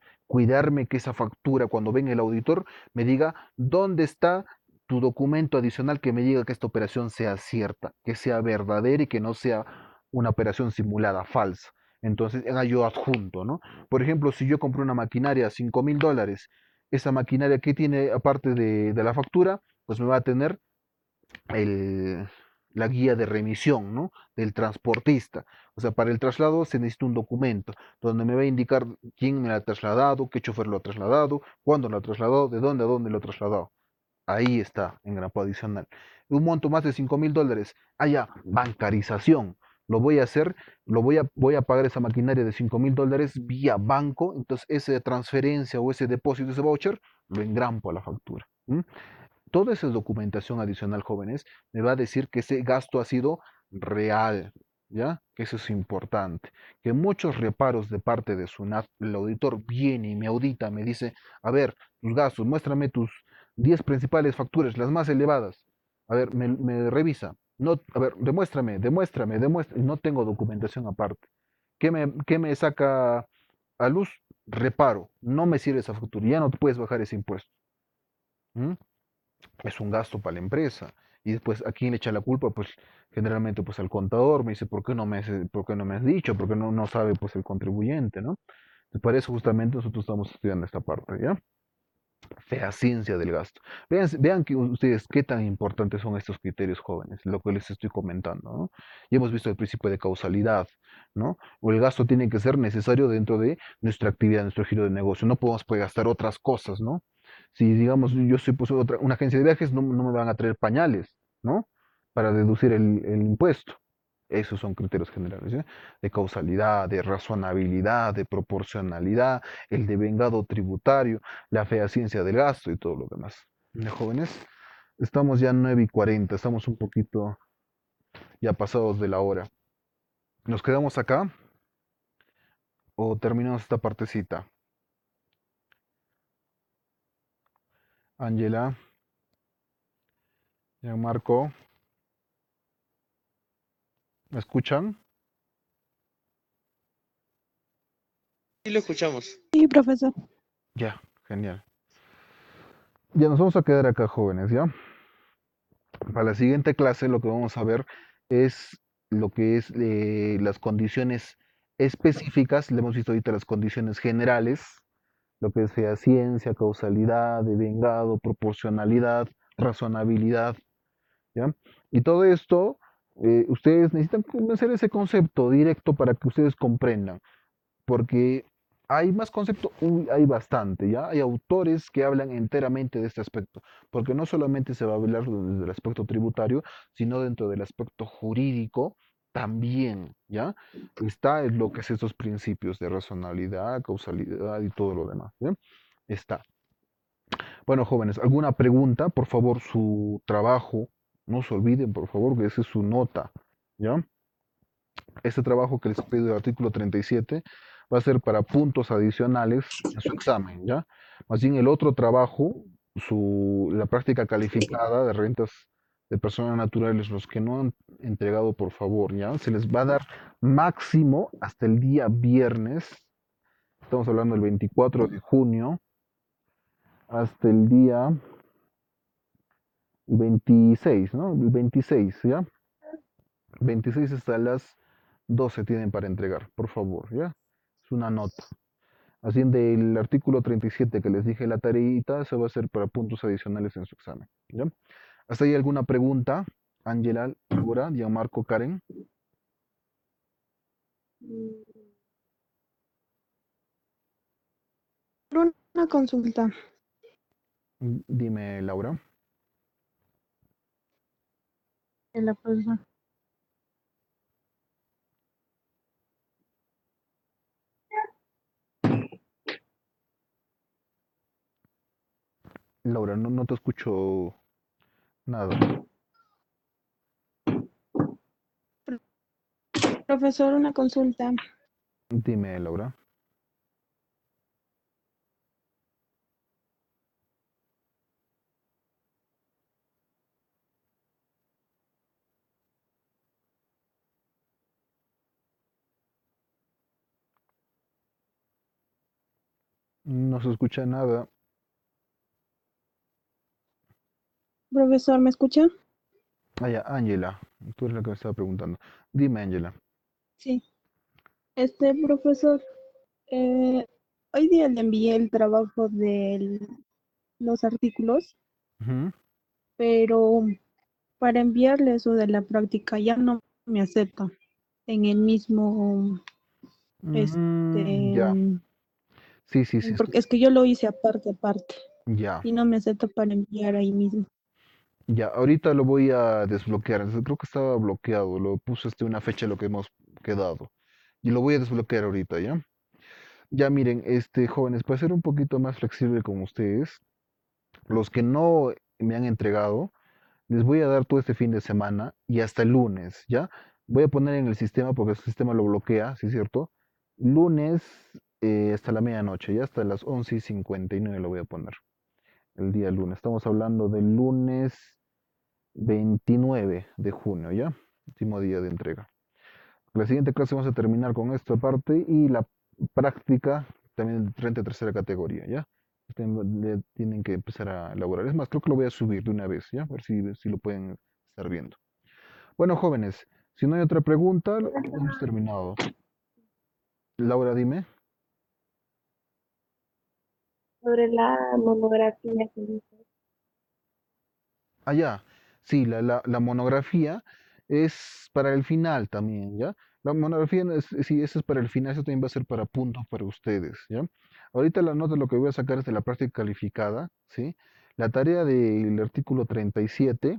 que esa factura, cuando venga el auditor, me diga dónde está tu documento adicional que me diga que esta operación sea cierta, que sea verdadera y que no sea una operación simulada, falsa. Entonces, haga yo adjunto, ¿no? Por ejemplo, si yo compro una maquinaria a $5.000, esa maquinaria que tiene, aparte de la factura, pues me va a tener el, la guía de remisión, ¿no? Del transportista. O sea, para el traslado se necesita un documento donde me va a indicar quién me lo ha trasladado, qué chofer lo ha trasladado, cuándo lo ha trasladado, de dónde a dónde lo ha trasladado. Ahí está, en grapo adicional. Un monto más de $5.000. Haya bancarización. Lo voy a hacer, voy a pagar esa maquinaria de $5.000 vía banco. Entonces, esa transferencia o ese depósito, ese voucher, lo engrampo a la factura. toda esa documentación adicional, jóvenes, me va a decir que ese gasto ha sido real, ¿ya? Que eso es importante. Que muchos reparos de parte de SUNAT, el auditor viene y me audita, me dice, a ver, tus gastos, muéstrame tus 10 principales facturas, las más elevadas. A ver, me revisa. No, a ver, demuéstrame, y no tengo documentación aparte. ¿Qué me saca a luz? Reparo, no me sirve esa factura, ya no te puedes bajar ese impuesto. ¿Mm? Es un gasto para la empresa. Y después, ¿a quién le echa la culpa? Pues generalmente pues al contador, me dice, ¿por qué no me has dicho? ¿Por qué no sabe pues el contribuyente, ¿no? Entonces, para eso justamente nosotros estamos estudiando esta parte, ¿ya? Fehaciencia del gasto. Vean que ustedes qué tan importantes son estos criterios, jóvenes, lo que les estoy comentando, ¿no? Y hemos visto el principio de causalidad, ¿no? O el gasto tiene que ser necesario dentro de nuestra actividad, nuestro giro de negocio. No podemos pues, gastar otras cosas, ¿no? Si, digamos, yo soy pues, una agencia de viajes, no me van a traer pañales, ¿no? Para deducir el impuesto. Esos son criterios generales, ¿ya? De causalidad, de razonabilidad, de proporcionalidad, el devengado tributario, la fehaciencia del gasto y todo lo demás. ¿Ya, jóvenes? Estamos ya 9:40, estamos un poquito ya pasados de la hora. ¿Nos quedamos acá o terminamos esta partecita? Ángela, Marco, ¿me escuchan? Sí, lo escuchamos. Sí, profesor. Ya, genial. Ya nos vamos a quedar acá, jóvenes, ¿ya? Para la siguiente clase lo que vamos a ver es lo que es las condiciones específicas. Le hemos visto ahorita las condiciones generales, lo que es fehaciencia, causalidad, devengado, proporcionalidad, razonabilidad, ¿ya? Y todo esto, ustedes necesitan conocer ese concepto directo para que ustedes comprendan porque hay más conceptos, hay bastante, ¿ya? Hay autores que hablan enteramente de este aspecto, porque no solamente se va a hablar desde el aspecto tributario, sino dentro del aspecto jurídico también, ¿ya? Está en lo que es estos principios de razonabilidad, causalidad y todo lo demás, ¿ya? Está. Bueno, jóvenes, ¿alguna pregunta? Por favor, su trabajo, no se olviden, por favor, que esa es su nota, ¿ya? Este trabajo que les he pedido del artículo 37 va a ser para puntos adicionales en su examen, ¿ya? Más bien el otro trabajo, la práctica calificada de rentas de personas naturales, los que no han entregado, por favor, ¿ya? Se les va a dar máximo hasta el día viernes, estamos hablando del 24 de junio, hasta el día 26, ¿no? El 26, ¿ya? 26 hasta las 12 tienen para entregar, por favor, ¿ya? Es una nota. Así del artículo 37 que les dije la tareita, se va a hacer para puntos adicionales en su examen, ¿ya? ¿Hasta ahí alguna pregunta? Ángela, Laura, Gianmarco, Karen. Una consulta. Dime, Laura. De la profesora. Laura, no te escucho nada. Profesor, una consulta. Dime, Laura. No se escucha nada. Profesor, ¿me escucha? Ah, ya, Ángela. Tú eres la que me estaba preguntando. Dime, Ángela. Sí. Profesor, eh, hoy día le envié el trabajo de los artículos, Ujú. pero para enviarle eso de la práctica ya no me acepta en el mismo, Ya. este, Sí, sí, sí. porque es que yo lo hice aparte, Ya. y no me acepta para enviar ahí mismo. Ya, ahorita lo voy a desbloquear. Creo que estaba bloqueado. Lo puse una fecha de lo que hemos quedado. Y lo voy a desbloquear ahorita, ¿ya? Ya miren, jóvenes, para ser un poquito más flexible con ustedes, los que no me han entregado, les voy a dar todo este fin de semana y hasta el lunes, ¿ya? Voy a poner en el sistema porque el sistema lo bloquea, ¿sí es cierto? Lunes hasta la medianoche, ya hasta las 11:59 lo voy a poner, el día lunes. Estamos hablando del lunes 29 de junio, ¿ya? Último día de entrega. La siguiente clase vamos a terminar con esta parte y la práctica también frente a tercera categoría, ¿ya? Tienen que empezar a elaborar. Es más, creo que lo voy a subir de una vez, ¿ya? A ver si lo pueden estar viendo. Bueno, jóvenes, si no hay otra pregunta, hemos terminado. Laura, dime. Sobre la monografía que dice. Ah, ya. Sí, la monografía es para el final también, ¿ya? La monografía, sí, eso es para el final, eso también va a ser para puntos para ustedes, ¿ya? Ahorita la nota lo que voy a sacar es de la práctica calificada, ¿sí? La tarea del artículo 37,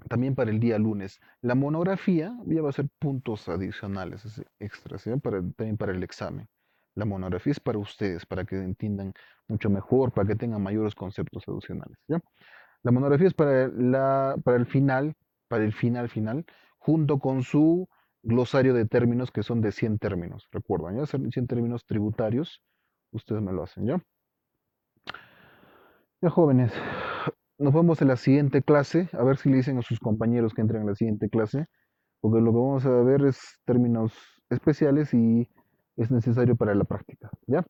también para el día lunes. La monografía ya va a ser puntos adicionales, extras, ¿sí? También para el examen. La monografía es para ustedes, para que entiendan mucho mejor, para que tengan mayores conceptos adicionales, ¿ya? La monografía es para el final, final, junto con su glosario de términos que son de 100 términos, recuerdan, ¿ya? 100 términos tributarios, ustedes me lo hacen, ¿ya? Ya, jóvenes, nos vemos en la siguiente clase, a ver si le dicen a sus compañeros que entren en la siguiente clase, porque lo que vamos a ver es términos especiales y es necesario para la práctica, ¿ya?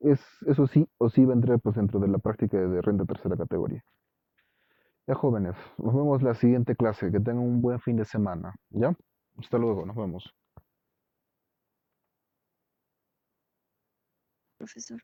Eso sí o sí va a entrar pues dentro de la práctica de renta tercera categoría. Ya, jóvenes, nos vemos la siguiente clase. Que tengan un buen fin de semana. ¿Ya? Hasta luego, nos vemos. Profesor.